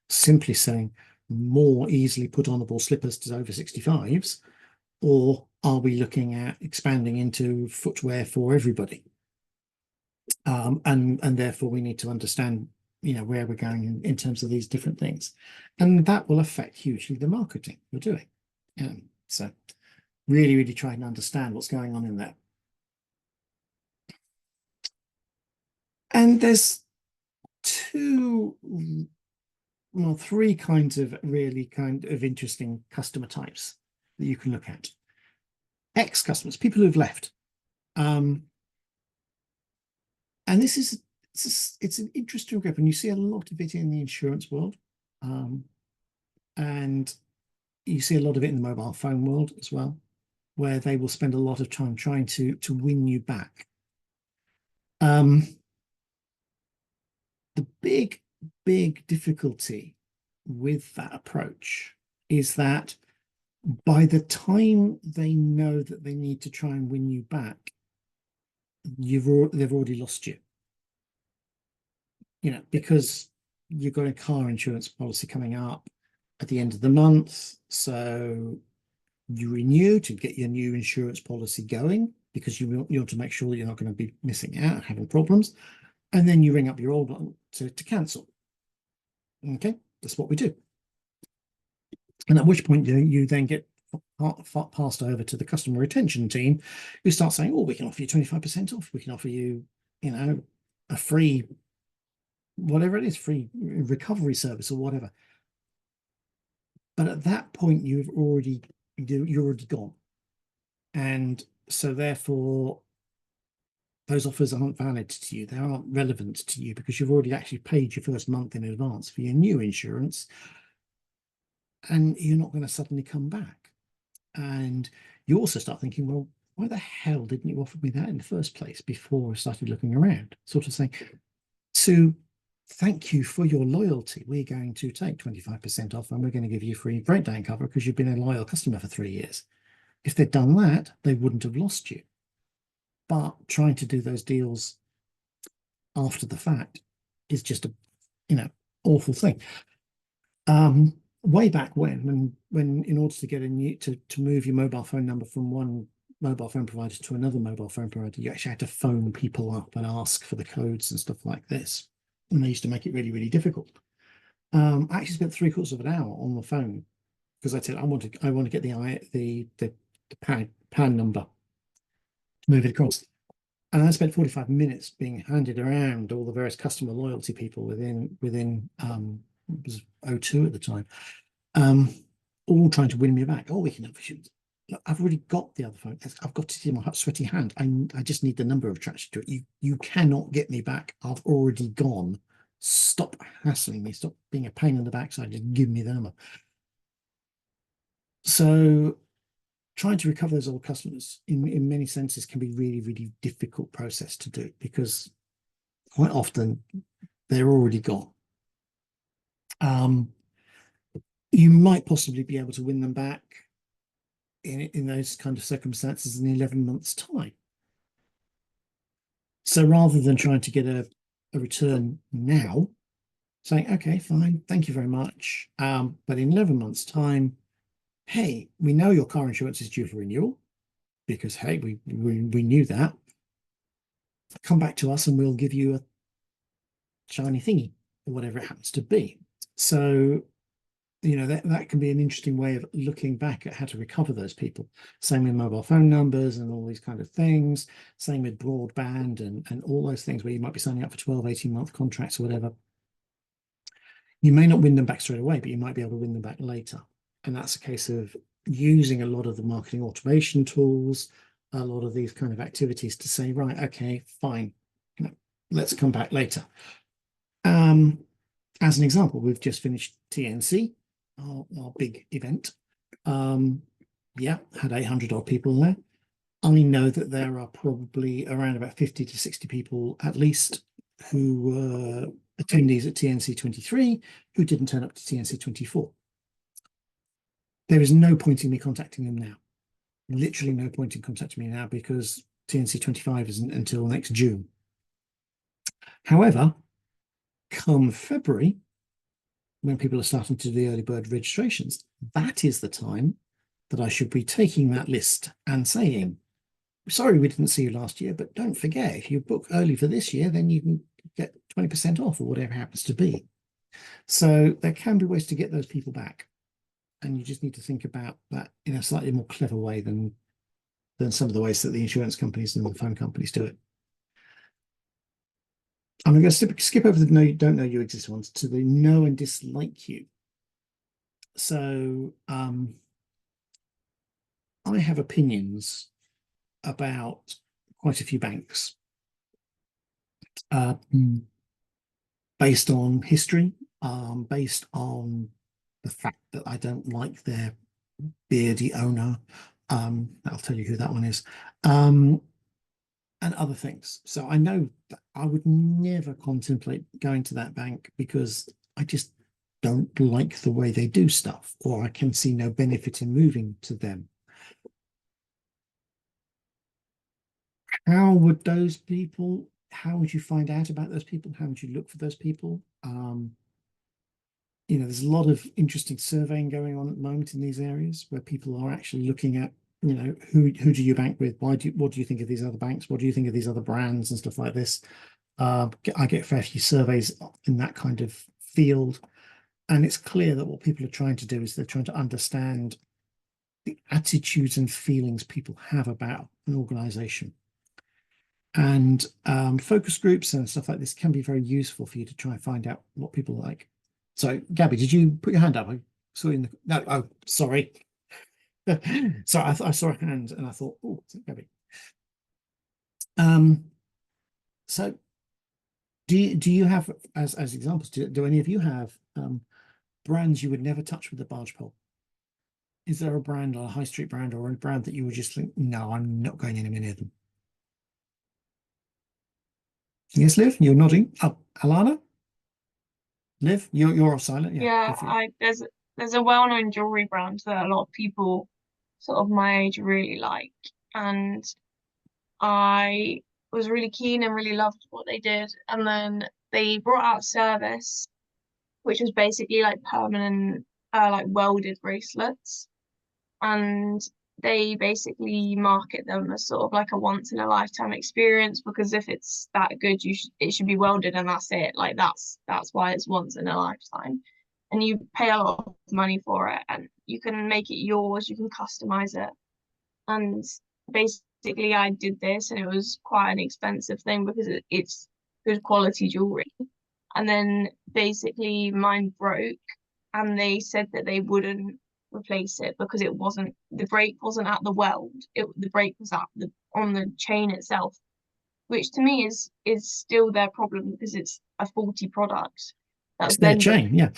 simply selling more easily put onable slippers to over 65s, or are we looking at expanding into footwear for everybody? And therefore we need to understand, you know, where we're going in terms of these different things, and that will affect hugely the marketing we're doing. So really, really trying to understand what's going on in there. And there's three kinds of really kind of interesting customer types that you can look at. Ex-customers, people who've left. And this is it's an interesting group, and you see a lot of it in the insurance world. And you see a lot of it in the mobile phone world as well, where they will spend a lot of time trying to win you back. The big difficulty with that approach is that by the time they know that they need to try and win you back, they've already lost you. You know, because you've got a car insurance policy coming up at the end of the month, so you renew to get your new insurance policy going, because you want to make sure that you're not going to be missing out, having problems, and then you ring up your old one to cancel. Okay, that's what we do. And at which point you then get passed over to the customer retention team, who start saying, oh, we can offer you 25% off, we can offer you, you know, a free whatever it is, free recovery service or whatever. But at that point, you're already gone, and so therefore those offers aren't valid to you. They aren't relevant to you, because you've already actually paid your first month in advance for your new insurance, and you're not going to suddenly come back. And you also start thinking, well, why the hell didn't you offer me that in the first place before I started looking around? Sort of saying, to thank you for your loyalty, we're going to take 25% off, and we're going to give you free breakdown cover because you've been a loyal customer for 3 years. If they'd done that, they wouldn't have lost you. but trying to do those deals after the fact is just a awful thing. Way back when in order to get to move your mobile phone number from one mobile phone provider to another mobile phone provider, you actually had to phone people up and ask for the codes and stuff like this, and they used to make it really, really difficult. I actually spent 3/4 of an hour on the phone because I said I want to get the PAN number to move it across. And I spent 45 minutes being handed around all the various customer loyalty people within it was O2 at the time, all trying to win me back. Oh, we can have issues. Look, I've already got the other phone. I've got to see my sweaty hand. I just need the number attached to it. You cannot get me back. I've already gone. Stop hassling me. Stop being a pain in the backside. Just give me the number. So trying to recover those old customers in many senses can be really, really difficult process to do, because quite often they're already gone. You might possibly be able to win them back in those kind of circumstances in 11 months' time. So rather than trying to get a return now, saying, okay, fine, thank you very much, but in 11 months' time, hey, we know your car insurance is due for renewal, because hey, we knew that. Come back to us and we'll give you a shiny thingy or whatever it happens to be. So that can be an interesting way of looking back at how to recover those people. Same with mobile phone numbers and all these kind of things. Same with broadband and all those things where you might be signing up for 12-18-month contracts or whatever. You may not win them back straight away, but you might be able to win them back later. And that's a case of using a lot of the marketing automation tools, a lot of these kind of activities to say, right, okay, fine, let's come back later. As an example, we've just finished TNC, our big event. Yeah, had 800 odd people there. I know that there are probably around about 50 to 60 people at least who were attendees at TNC 23 who didn't turn up to TNC 24. There is no point in me contacting them now. Literally no point in contacting me now, because TNC 25 isn't until next June. However, come February, when people are starting to do the early bird registrations, that is the time that I should be taking that list and saying, sorry, we didn't see you last year, but don't forget, if you book early for this year, then you can get 20% off or whatever it happens to be. So there can be ways to get those people back. And you just need to think about that in a slightly more clever way than some of the ways that the insurance companies and the phone companies do it. I'm going to skip over the don't know you exist ones to the know and dislike you. So I have opinions about quite a few banks based on history, based on the fact that I don't like their beardy owner. I'll tell you who that one is. And other things. So I know that I would never contemplate going to that bank because I just don't like the way they do stuff, or I can see no benefit in moving to them. How would you find out about those people? How would you look for those people? There's a lot of interesting surveying going on at the moment in these areas where people are actually looking at, who do you bank with? What do you think of these other banks? What do you think of these other brands and stuff like this? I get a fair few surveys in that kind of field, and it's clear that what people are trying to do is they're trying to understand the attitudes and feelings people have about an organization. And focus groups and stuff like this can be very useful for you to try and find out what people like. So, Gabby, did you put your hand up? I saw you in the... No, oh, sorry. So I saw a hand and I thought, oh, it's Gabby. So do you have, as examples, do any of you have brands you would never touch with a barge pole? Is there a brand, or a high street brand, or a brand that you would just think, no, I'm not going anywhere near them? Yes, Liv, you're nodding. Oh, Alana? Liv, you're off silent. Yeah, there's a well-known jewelry brand that a lot of people sort of my age really like, and I was really keen and really loved what they did. And then they brought out service, which was basically like permanent, like welded bracelets. And they basically market them as sort of like a once in a lifetime experience, because if it's that good, it should be welded and that's it. Like that's why it's once in a lifetime. And you pay a lot of money for it, and you can make it yours, you can customize it. And basically I did this, and it was quite an expensive thing because it's good quality jewelry. And then basically mine broke, and they said that they wouldn't replace it because the break wasn't at the weld. The break was on the chain itself, which to me is still their problem because it's a faulty product. It's their chain, yeah.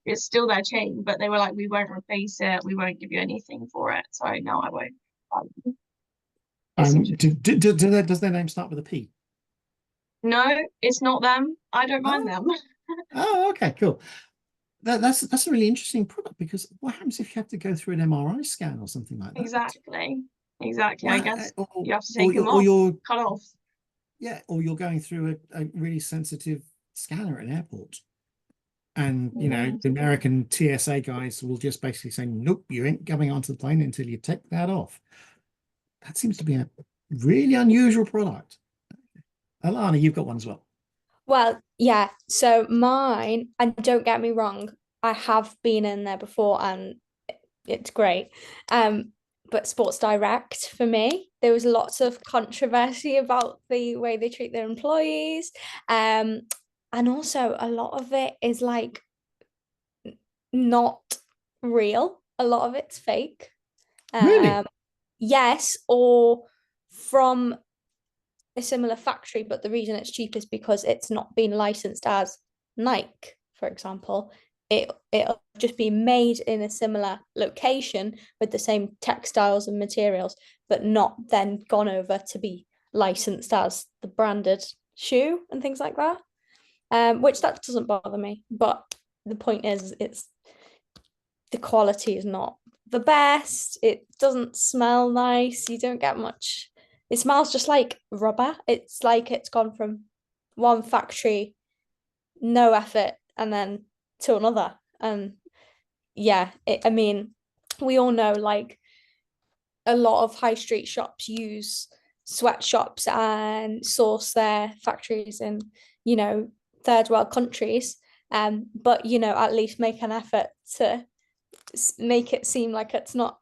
It's still their chain, but they were like, we won't replace it, we won't give you anything for it. So no, I won't. Does their name start with a P? No, it's not them. I don't mind them. Oh, okay, cool. That's a really interesting product, because what happens if you have to go through an MRI scan or something like that? Exactly. I guess you have to or take them or you're cut off. Yeah, or you're going through a really sensitive scanner at an airport. And, you know, the American TSA guys will just basically say, nope, you ain't coming onto the plane until you take that off. That seems to be a really unusual product. Alana, you've got one as well. Well, yeah. So mine, and don't get me wrong, I have been in there before and it's great. But Sports Direct, for me, there was lots of controversy about the way they treat their employees. And also a lot of it is like not real. A lot of it's fake. Really? Yes, or from a similar factory, but the reason it's cheap is because it's not been licensed as Nike, for example. It'll just be made in a similar location with the same textiles and materials, but not then gone over to be licensed as the branded shoe and things like that. Which that doesn't bother me, but the point is, it's the quality is not the best. It doesn't smell nice. You don't get much. It smells just like rubber. It's like it's gone from one factory, no effort, and then to another. And yeah, I mean, we all know like a lot of high street shops use sweatshops and source their factories in, you know, third world countries. But you know, at least make an effort to make it seem like it's not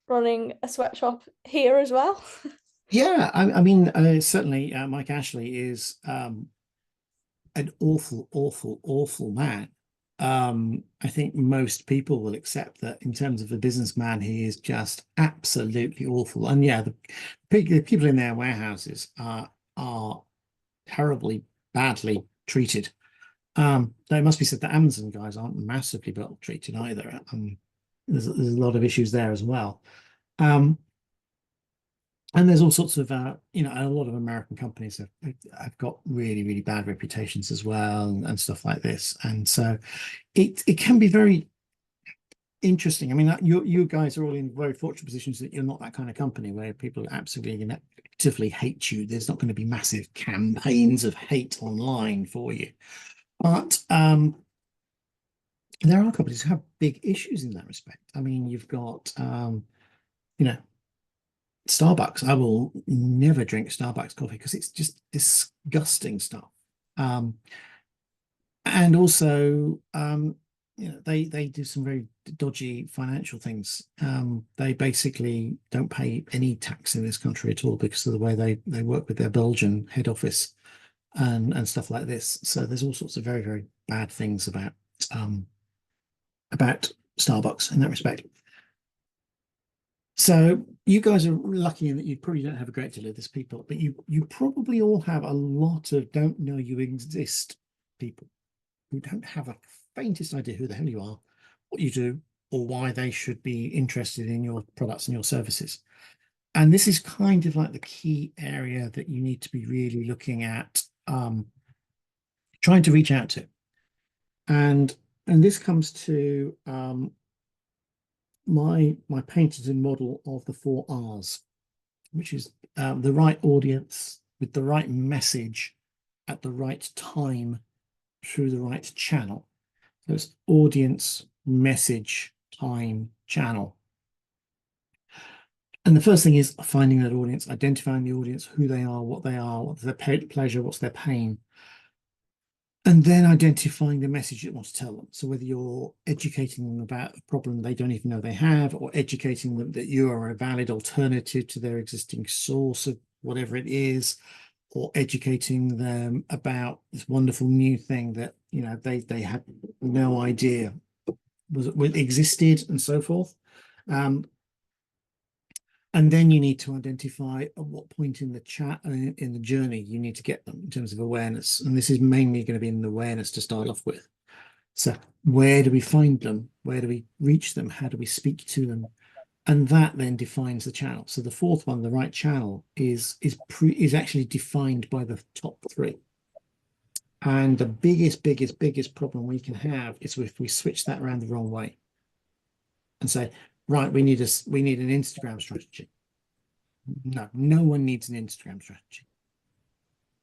running a sweatshop here as well. Yeah, I mean, certainly Mike Ashley is an awful man. I think most people will accept that in terms of a businessman, he is just absolutely awful. And yeah, the people in their warehouses are terribly badly treated. Though it must be said that Amazon guys aren't massively well treated either. There's a lot of issues there as well. And there's all sorts of, you know, a lot of American companies have got really bad reputations as well, and stuff like this. And so it can be very interesting. I mean, you guys are all in very fortunate positions that you're not that kind of company where people absolutely actively hate you. There's not going to be massive campaigns of hate online for you. But there are companies who have big issues in that respect. I mean, you've got, you know, Starbucks. I will never drink Starbucks coffee because it's just disgusting stuff. And also, you know, they do some very dodgy financial things. They basically don't pay any tax in this country at all because of the way they work with their Belgian head office and stuff like this. So there's all sorts of very bad things about Starbucks in that respect. So you guys are lucky in that you probably don't have a great deal of this people, but you probably all have a lot of don't know you exist people who don't have a faintest idea who the hell you are, what you do, or why they should be interested in your products and your services. And this is kind of like the key area that you need to be really looking at, trying to reach out to. And this comes to my painted and model of the 4 R's, which is the right audience with the right message at the right time through the right channel. So it's audience, message, time, channel. And the first thing is finding that audience, identifying the audience, who they are, what's their pleasure, what's their pain. And then identifying the message you want to tell them. So whether you're educating them about a problem they don't even know they have, or educating them that you are a valid alternative to their existing source of whatever it is, or educating them about this wonderful new thing that, you know, they had no idea was existed, and so forth. And then you need to identify at what point in the chat, in the journey, you need to get them in terms of awareness. And this is mainly going to be in the awareness to start off with. So where do we find them? Where do we reach them? How do we speak to them? And that then defines the channel. So the fourth one, the right channel, is actually defined by the top three. And the biggest problem we can have is if we switch that around the wrong way and say, right, we need an Instagram strategy. No one needs an Instagram strategy.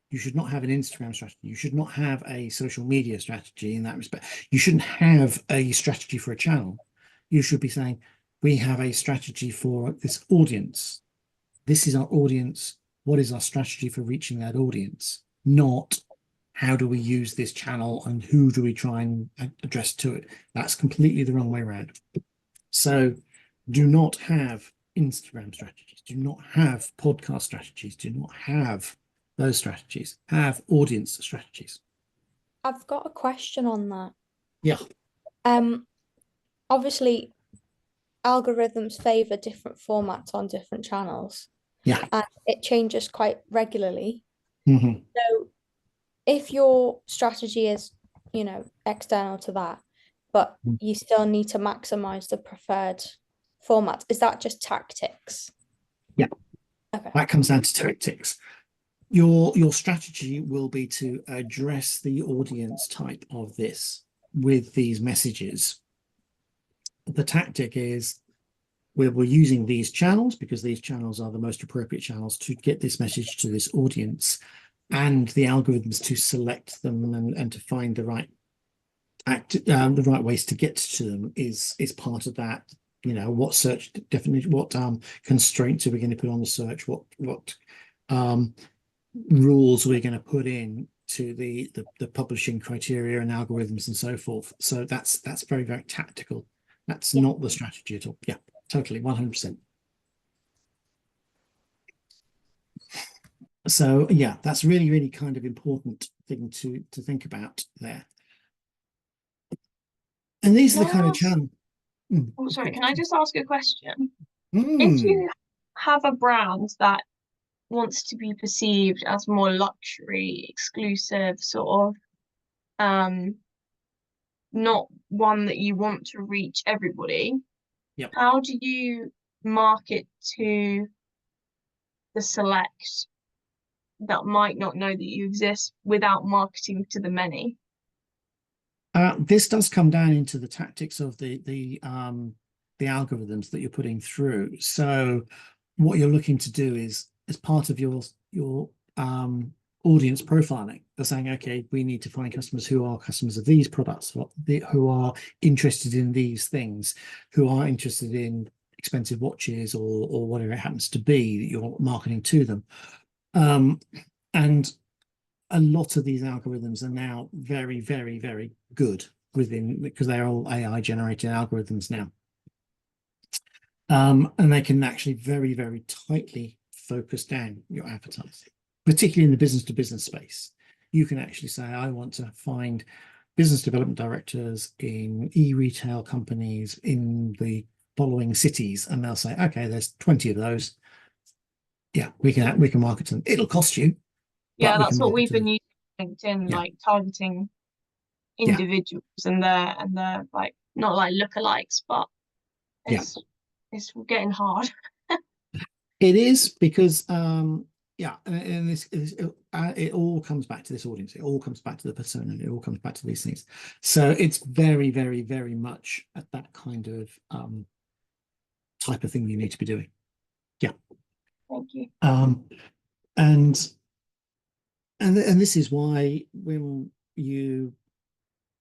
You should not have an Instagram strategy. You should not have a social media strategy in that respect. You shouldn't have a strategy for a channel. You should be saying, we have a strategy for this audience. This is our audience. What is our strategy for reaching that audience? Not how do we use this channel and who do we try and address to it? That's completely the wrong way around. So do not have Instagram strategies. Do not have podcast strategies. Do not have those strategies. Have audience strategies. I've got a question on that. Yeah. Obviously, algorithms favor different formats on different channels. Yeah. And it changes quite regularly. Mm-hmm. So if your strategy is, you know, external to that, but you still need to maximize the preferred format, is that just tactics? Yeah. Okay. That comes down to tactics. Your strategy will be to address the audience type of this with these messages. The tactic is we're using these channels because these channels are the most appropriate channels to get this message to this audience, and the algorithms to select them and to find the right the right ways to get to them is part of that. You know, what search definition, what constraints are we going to put on the search, what rules we're going to put in to the publishing criteria and algorithms and so forth. So that's very, very tactical. That's not the strategy at all. Yeah, totally, 100%. So yeah, that's really, really kind of important thing to think about there. And these are the kind of channel. Oh, sorry, can I just ask a question? Mm. If you have a brand that wants to be perceived as more luxury, exclusive, sort of, not one that you want to reach everybody, Yep. how do you market to the select that might not know that you exist without marketing to the many? This does come down into the tactics of the algorithms that you're putting through. So what you're looking to do is, as part of your audience profiling, they're saying, okay, we need to find customers who are customers of these products, who are interested in these things, who are interested in expensive watches or whatever it happens to be that you're marketing to them. And a lot of these algorithms are now very, very, very good because they're all AI generated algorithms now. And they can actually very, very tightly focus down your advertising, particularly in the business to business space. You can actually say, I want to find business development directors in e-retail companies in the following cities. And they'll say, okay, there's 20 of those. Yeah, we can market to them. It'll cost you. Yeah, that's what we've been using LinkedIn, like targeting individuals and they're like not like lookalikes, but it's getting hard. It is because and this it all comes back to this audience. It all comes back to the persona. It all comes back to these things. So it's very, very, very much at that kind of type of thing you need to be doing. Yeah. Thank you. And this is why when you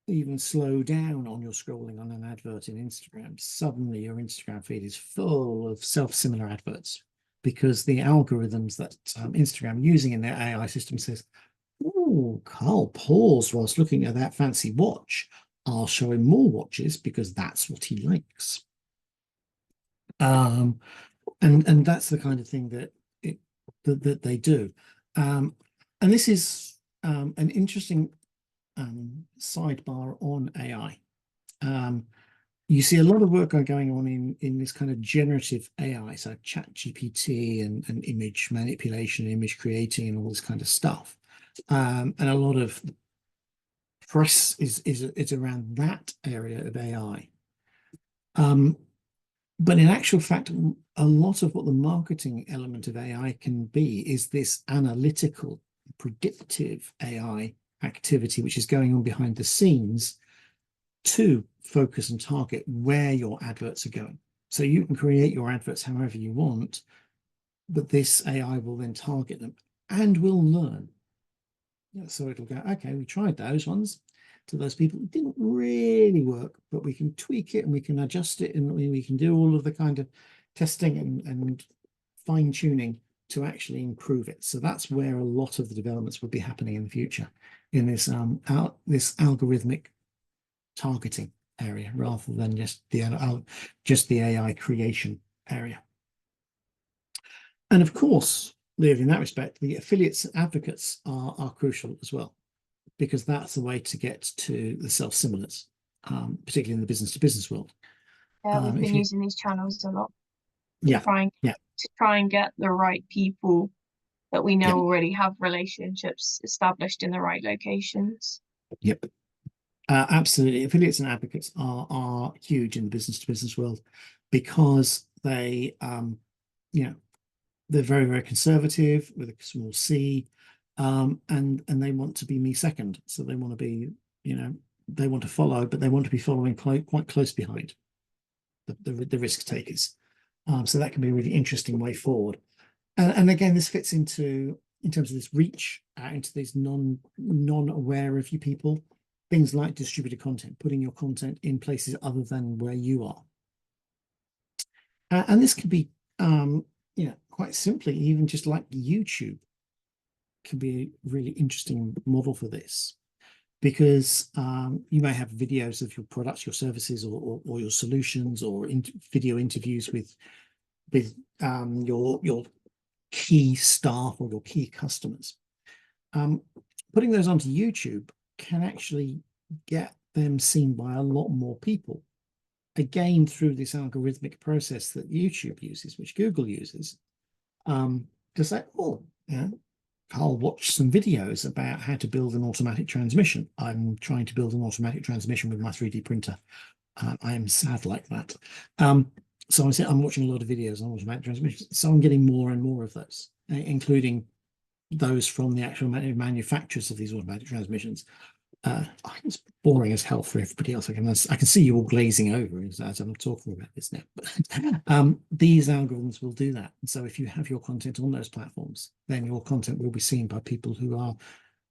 even slow down on your scrolling on an advert in Instagram, suddenly your Instagram feed is full of self-similar adverts, because the algorithms that Instagram using in their AI system says, oh, Carl paused whilst looking at that fancy watch. I'll show him more watches because that's what he likes. And that's the kind of thing that that they do. And this is an interesting sidebar on AI. You see a lot of work going on in this kind of generative AI, so chat GPT and image manipulation, image creating, and all this kind of stuff. And a lot of press is around that area of AI. But in actual fact, a lot of what the marketing element of AI can be is this analytical, predictive AI activity, which is going on behind the scenes to focus and target where your adverts are going. So you can create your adverts however you want, but this AI will then target them and will learn. So it'll go, okay, we tried those ones to those people. It didn't really work, but we can tweak it and we can adjust it, and we can do all of the kind of testing and fine tuning to actually improve it. So that's where a lot of the developments will be happening in the future, in this this algorithmic targeting area, rather than just the AI creation area. And of course, in that respect, the affiliates and advocates are crucial as well, because that's the way to get to the self-similars, particularly in the business-to-business world. Yeah, we've been using these channels a lot. Yeah, To try and get the right people that we know already have relationships established in the right locations. Yep. Absolutely. Affiliates and advocates are huge in the business-to-business world, because they, they're very, very conservative with a small c, and they want to be me second. So they want to be, they want to follow, but they want to be following quite close behind the risk takers. So that can be a really interesting way forward. And again, this fits in terms of this reach out into these non-aware of you people, things like distributed content, putting your content in places other than where you are. And this can be, quite simply, even just like YouTube can be a really interesting model for this, because you may have videos of your products, your services, or your solutions, or video interviews with your key staff or your key customers. Putting those onto YouTube can actually get them seen by a lot more people, again through this algorithmic process that YouTube uses, which Google uses, to say, oh, I'll watch some videos about how to build an automatic transmission. I'm trying to build an automatic transmission with my 3D printer. I am sad like that. So I'm watching a lot of videos on automatic transmissions. So I'm getting more and more of those, including those from the actual manufacturers of these automatic transmissions. It's boring as hell for everybody else. I can see you all glazing over as I'm talking about this now. But these algorithms will do that. And so if you have your content on those platforms, then your content will be seen by people who are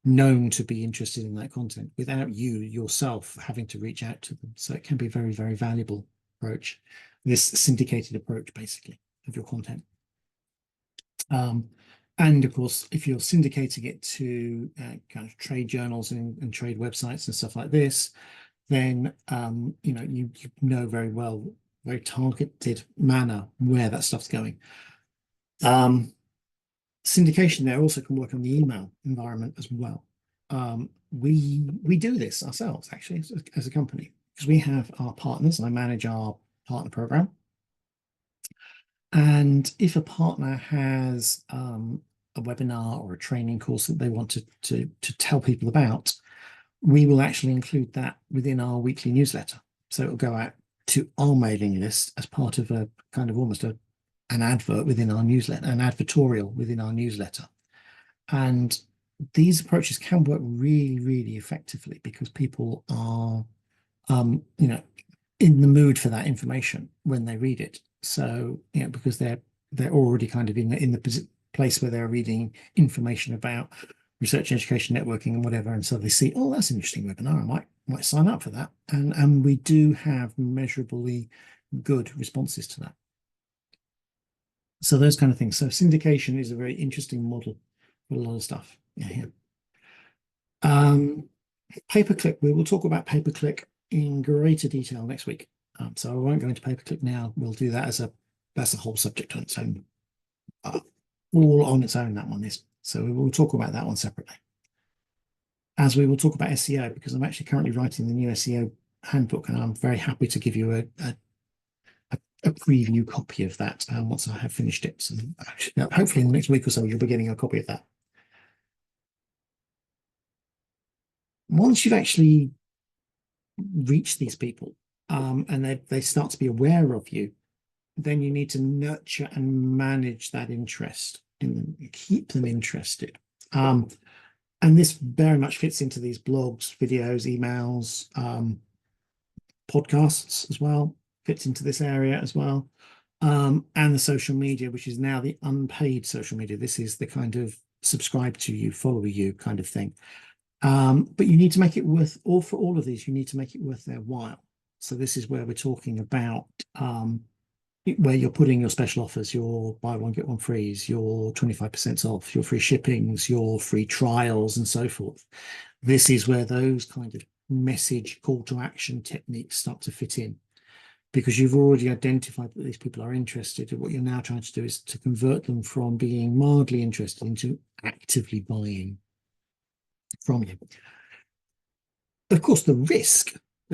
known to be interested in that content without you yourself having to reach out to them. So it can be a very, very valuable approach, this syndicated approach, basically, of your content. And of course, if you're syndicating it to kind of trade journals and trade websites and stuff like this, then you know very well, very targeted manner where that stuff's going. Syndication there also can work on the email environment as well. We do this ourselves, actually, as a company, because we have our partners. I manage our partner program. And if a partner has a webinar or a training course that they want to tell people about, we will actually include that within our weekly newsletter. So it'll go out to our mailing list as part of a kind of almost an advert within our newsletter, an advertorial within our newsletter. And these approaches can work really, really effectively, because people are, in the mood for that information when they read it. So, because they're they're already kind of in the place where they're reading information about research, education, networking, and whatever, and so they see, oh, that's an interesting webinar. I might sign up for that, and we do have measurably good responses to that. So those kind of things. So syndication is a very interesting model for a lot of stuff. Yeah. Pay-per-click. We will talk about pay-per-click in greater detail next week. So I won't go into pay-per-click now. We'll do that that's a whole subject on its own, all on its own. That one is. So we will talk about that one separately. As we will talk about SEO, because I'm actually currently writing the new SEO handbook, and I'm very happy to give you a preview copy of that once I have finished it. So hopefully in the next week or so, you'll be getting a copy of that. Once you've actually reached these people and they start to be aware of you, then you need to nurture and manage that interest in them, keep them interested. And this very much fits into these blogs, videos, emails, podcasts as well, fits into this area as well. And the social media, which is now the unpaid social media. This is the kind of subscribe to you, follow you kind of thing. But you need to make it worth, or for all of these, you need to make it worth their while. So this is where we're talking about where you're putting your special offers, your buy one, get one frees, your 25% off, your free shippings, your free trials, and so forth. This is where those kind of message call to action techniques start to fit in, because you've already identified that these people are interested. And what you're now trying to do is to convert them from being mildly interested into actively buying from you. Of course, there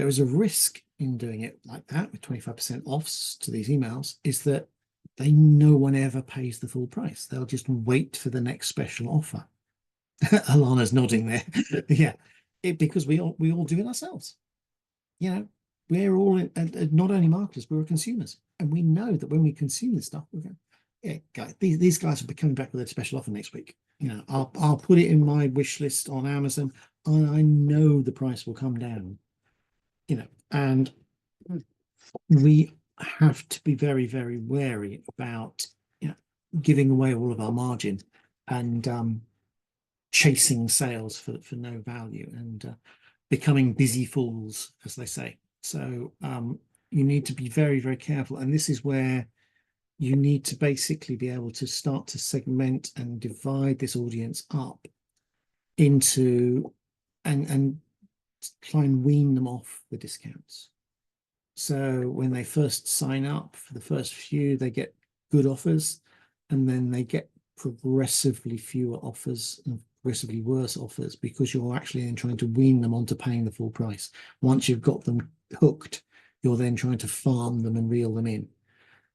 is a risk in doing it like that with 25% offs to these emails, is that no one ever pays the full price. They'll just wait for the next special offer. Alana's nodding there. Yeah, because we all do it ourselves. You know, we're all not only marketers, we're consumers, and we know that when we consume this stuff, we're going, yeah, guys, these guys will be coming back with a special offer next week. You know, I'll put it in my wish list on Amazon, and I know the price will come down. You know, and we have to be very, very wary about, you know, giving away all of our margin and chasing sales for no value, and becoming busy fools, as they say. So you need to be very, very careful, and this is where you need to basically be able to start to segment and divide this audience up into and try and wean them off the discounts. So when they first sign up, for the first few, they get good offers, and then they get progressively fewer offers and progressively worse offers, because you're actually then trying to wean them onto paying the full price. Once you've got them hooked, you're then trying to farm them and reel them in.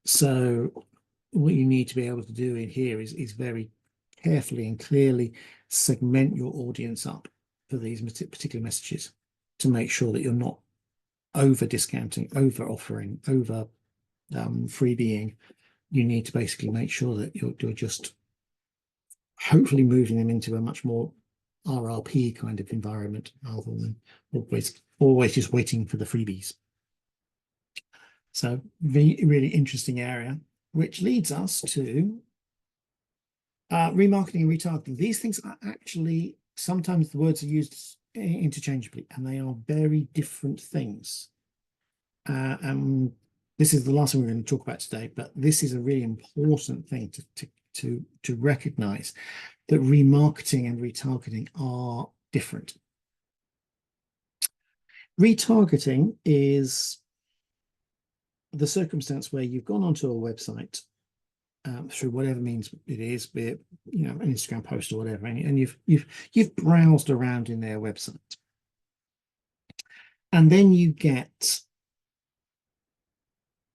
So what you need to be able to do in here is very carefully and clearly segment your audience up for these particular messages, to make sure that you're not over discounting, over offering, over freebieing. You need to basically make sure that you're just hopefully moving them into a much more RRP kind of environment, rather than always just waiting for the freebies. So really interesting area, which leads us to remarketing and retargeting. These things are actually, sometimes the words are used interchangeably, and they are very different things. And this is the last one we're going to talk about today, but this is a really important thing to recognize, that remarketing and retargeting are different. Retargeting is the circumstance where you've gone onto a website through whatever means it is, be it, you know, an Instagram post or whatever, and you've browsed around in their website, and then you get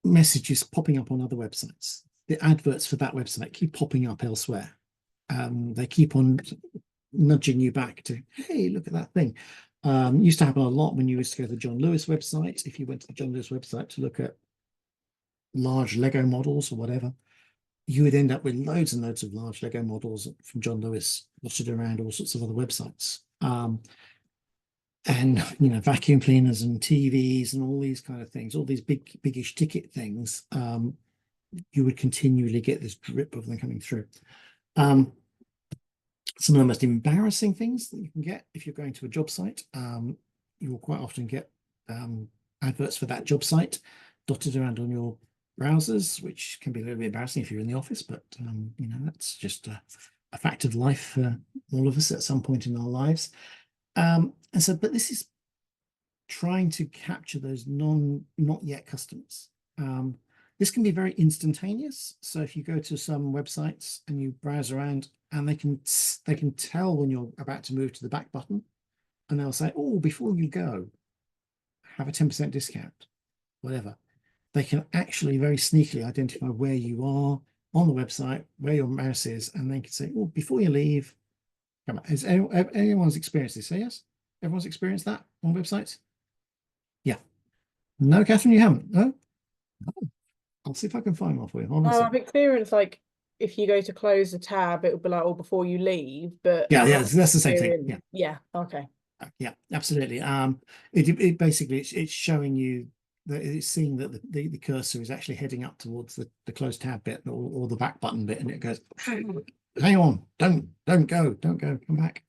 messages popping up on other websites. The adverts for that website keep popping up elsewhere. They keep on nudging you back to, hey, look at that thing. Used to happen a lot when you used to go to the John Lewis website. If you went to the John Lewis website to look at large Lego models or whatever, you would end up with loads and loads of large Lego models from John Lewis dotted around all sorts of other websites. And, you know, vacuum cleaners and TVs and all these kind of things, all these biggish ticket things, you would continually get this drip of them coming through. Some of the most embarrassing things that you can get if you're going to a job site, you will quite often get adverts for that job site dotted around on your browsers, which can be a little bit embarrassing if you're in the office, but you know, that's just a fact of life for all of us at some point in our lives. And so, but this is trying to capture those not yet customers. This can be very instantaneous. So if you go to some websites and you browse around, and they can tell when you're about to move to the back button, and they'll say, oh, before you go, have a 10% discount, whatever. They can actually very sneakily identify where you are on the website, where your mouse is, and they can say, oh, before you leave, come on. Has anyone's experienced this? Say yes? Everyone's experienced that on websites? Yeah. No, Catherine, you haven't? No? Oh, I'll see if I can find one for you. Hold on a I've second. experienced like if you go to close a tab, it will be like, oh, before you leave. But Yeah, that's the same thing. Yeah. Yeah. Okay. Yeah, absolutely. It basically it's showing you that it's seeing that the cursor is actually heading up towards the close tab bit or the back button bit, and it goes, hang on, don't go, come back.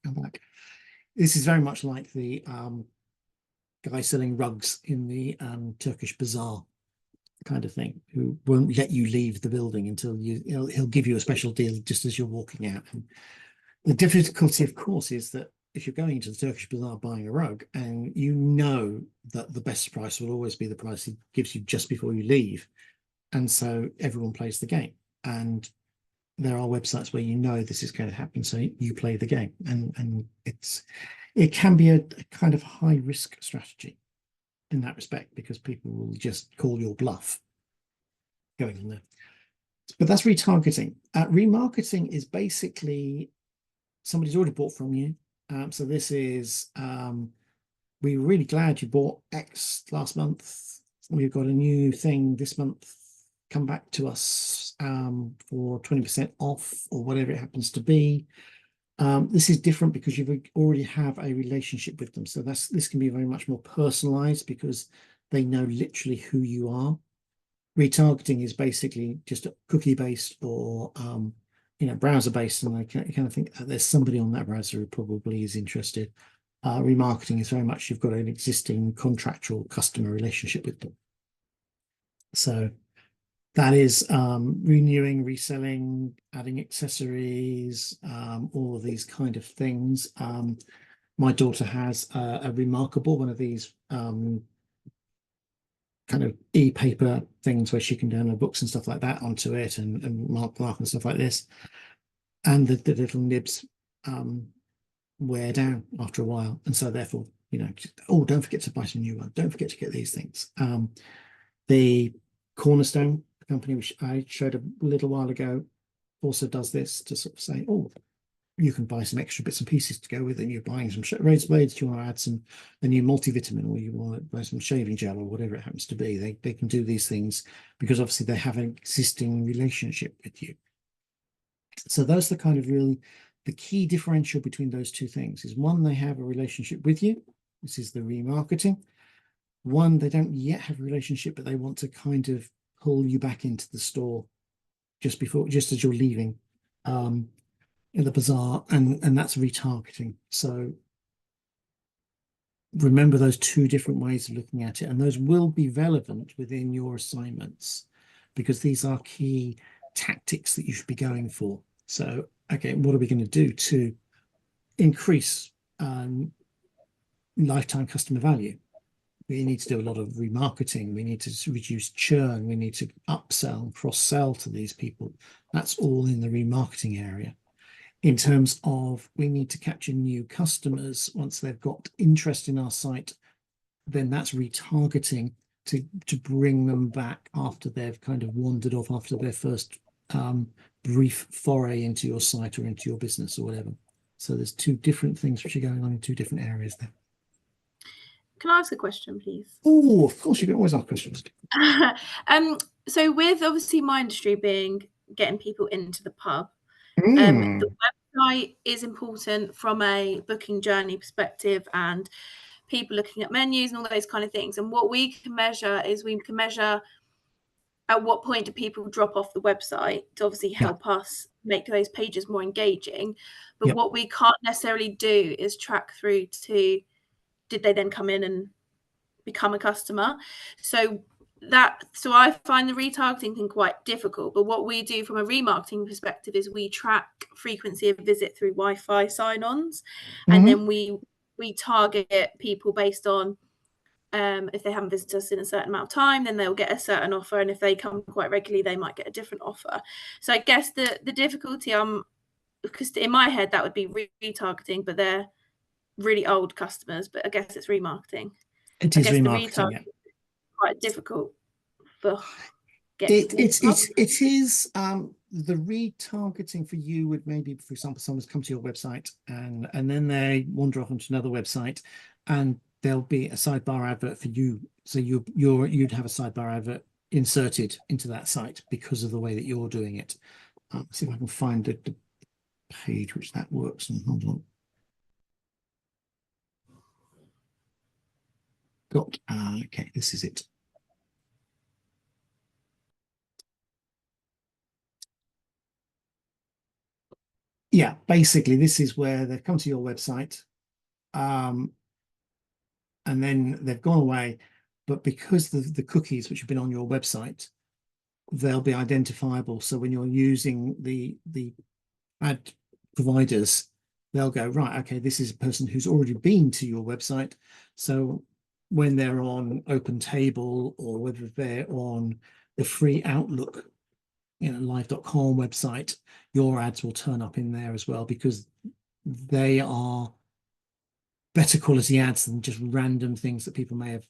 This is very much like the guy selling rugs in the Turkish bazaar kind of thing, who won't let you leave the building until he'll give you a special deal just as you're walking out. And the difficulty, of course, is that if you're going into the Turkish bazaar buying a rug, and you know that the best price will always be the price he gives you just before you leave, and so everyone plays the game, and there are websites where you know this is going to happen, so you play the game, and it can be a kind of high risk strategy in that respect, because people will just call your bluff going on there. But that's retargeting. Remarketing is basically somebody's already bought from you. So this is, we're really glad you bought X last month. We've got a new thing this month. Come back to us for 20% off or whatever it happens to be. This is different because you already have a relationship with them. So this can be very much more personalized because they know literally who you are. Retargeting is basically just cookie based or browser based, and I kind of think there's somebody on that browser who probably is interested. Remarketing is very much you've got an existing contractual customer relationship with them. So that is renewing, reselling, adding accessories, all of these kind of things. My daughter has a Remarkable, one of these kind of e-paper things where she can download books and stuff like that onto it and mark and stuff like this. And the little nibs wear down after a while. And so therefore, don't forget to buy some new ones. Don't forget to get these things. The Cornerstone company, which I showed a little while ago, also does this to sort of say, oh, you can buy some extra bits and pieces to go with it. And you're buying some razor blades, do you want to add a new multivitamin, or you want to buy some shaving gel or whatever it happens to be. They can do these things because obviously they have an existing relationship with you. So those are kind of really the key differential between those two things is, one, they have a relationship with you. This is the remarketing. One, they don't yet have a relationship, but they want to kind of pull you back into the store just as you're leaving in the bazaar, and that's retargeting. So remember those two different ways of looking at it, and those will be relevant within your assignments because these are key tactics that you should be going for. So, okay, what are we going to do to increase lifetime customer value? We need to do a lot of remarketing. We need to reduce churn. We need to upsell, cross-sell to these people. That's all in the remarketing area. In terms of, we need to capture new customers once they've got interest in our site, then that's retargeting to bring them back after they've kind of wandered off after their first brief foray into your site or into your business or whatever. So there's two different things which are going on in two different areas there. Can I ask a question, please? Oh, of course, you can always ask questions. So with obviously my industry being getting people into the pub, the website is important from a booking journey perspective and people looking at menus and all those kind of things. And what we can measure is we can measure at what point do people drop off the website to obviously help us make those pages more engaging. But what we can't necessarily do is track through to, did they then come in and become a customer? So I find the retargeting thing quite difficult. But what we do from a remarketing perspective is we track frequency of visit through Wi-Fi sign-ons, and then we target people based on if they haven't visited us in a certain amount of time, then they'll get a certain offer, and if they come quite regularly, they might get a different offer. So I guess the difficulty, because in my head that would be retargeting, but they're really old customers. But I guess it's remarketing. It is remarketing. The quite difficult for getting. It is the retargeting for you would maybe, for example, someone's come to your website and then they wander off onto another website, and there'll be a sidebar advert for you. So you'd have a sidebar advert inserted into that site because of the way that you're doing it. See if I can find the page which that works on. Hold on. Okay, this is it. Yeah, basically this is where they've come to your website, and then they've gone away, but because the cookies which have been on your website, they'll be identifiable. So when you're using the ad providers, they'll go, right, okay, this is a person who's already been to your website. So when they're on OpenTable, or whether they're on the free Outlook, live.com website, your ads will turn up in there as well, because they are better quality ads than just random things that people may have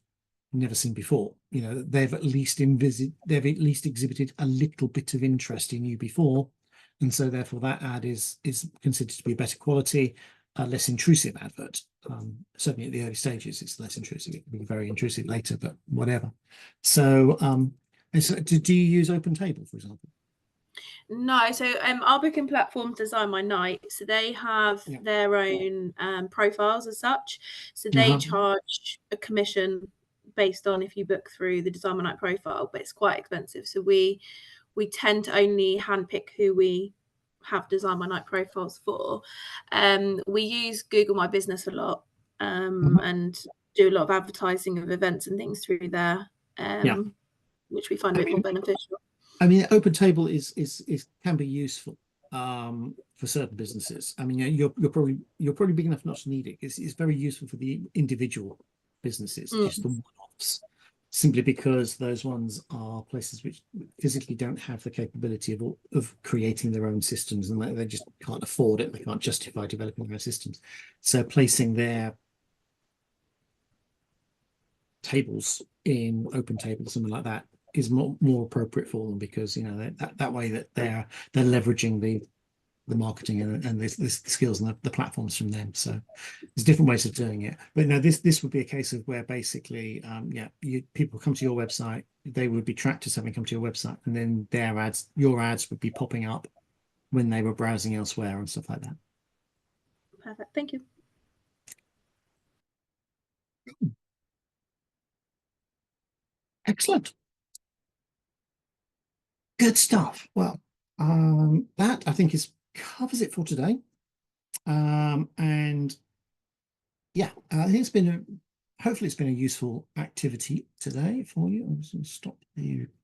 never seen before. They've at least exhibited a little bit of interest in you before, and so therefore that ad is considered to be a better quality, less intrusive advert. Certainly at the early stages it's less intrusive. It can be very intrusive later, but whatever. So do you use OpenTable, for example? No, so our booking platforms Design My Night, so they have their own profiles as such. So they charge a commission based on if you book through the Design My Night profile, but it's quite expensive. So we tend to only handpick who we have Design My Night profiles for. We use Google My Business a lot, and do a lot of advertising of events and things through there, which we find a bit more beneficial. I mean, OpenTable is can be useful for certain businesses. I mean, you're probably big enough not to need it. It's very useful for the individual businesses, just the one-offs, simply because those ones are places which physically don't have the capability of creating their own systems, and they just can't afford it. They can't justify developing their own systems. So placing their tables in OpenTable, something like that, is more appropriate for them, because that way that they're leveraging the marketing and the skills and the platforms from them. So there's different ways of doing it. But no, this would be a case of where basically people come to your website, they would be tracked as having come to your website, and then your ads would be popping up when they were browsing elsewhere and stuff like that. Perfect, thank you. Excellent. Good stuff. Well, that I think covers it for today. And yeah, I think hopefully it's been a useful activity today for you. I'm just going to stop the recording.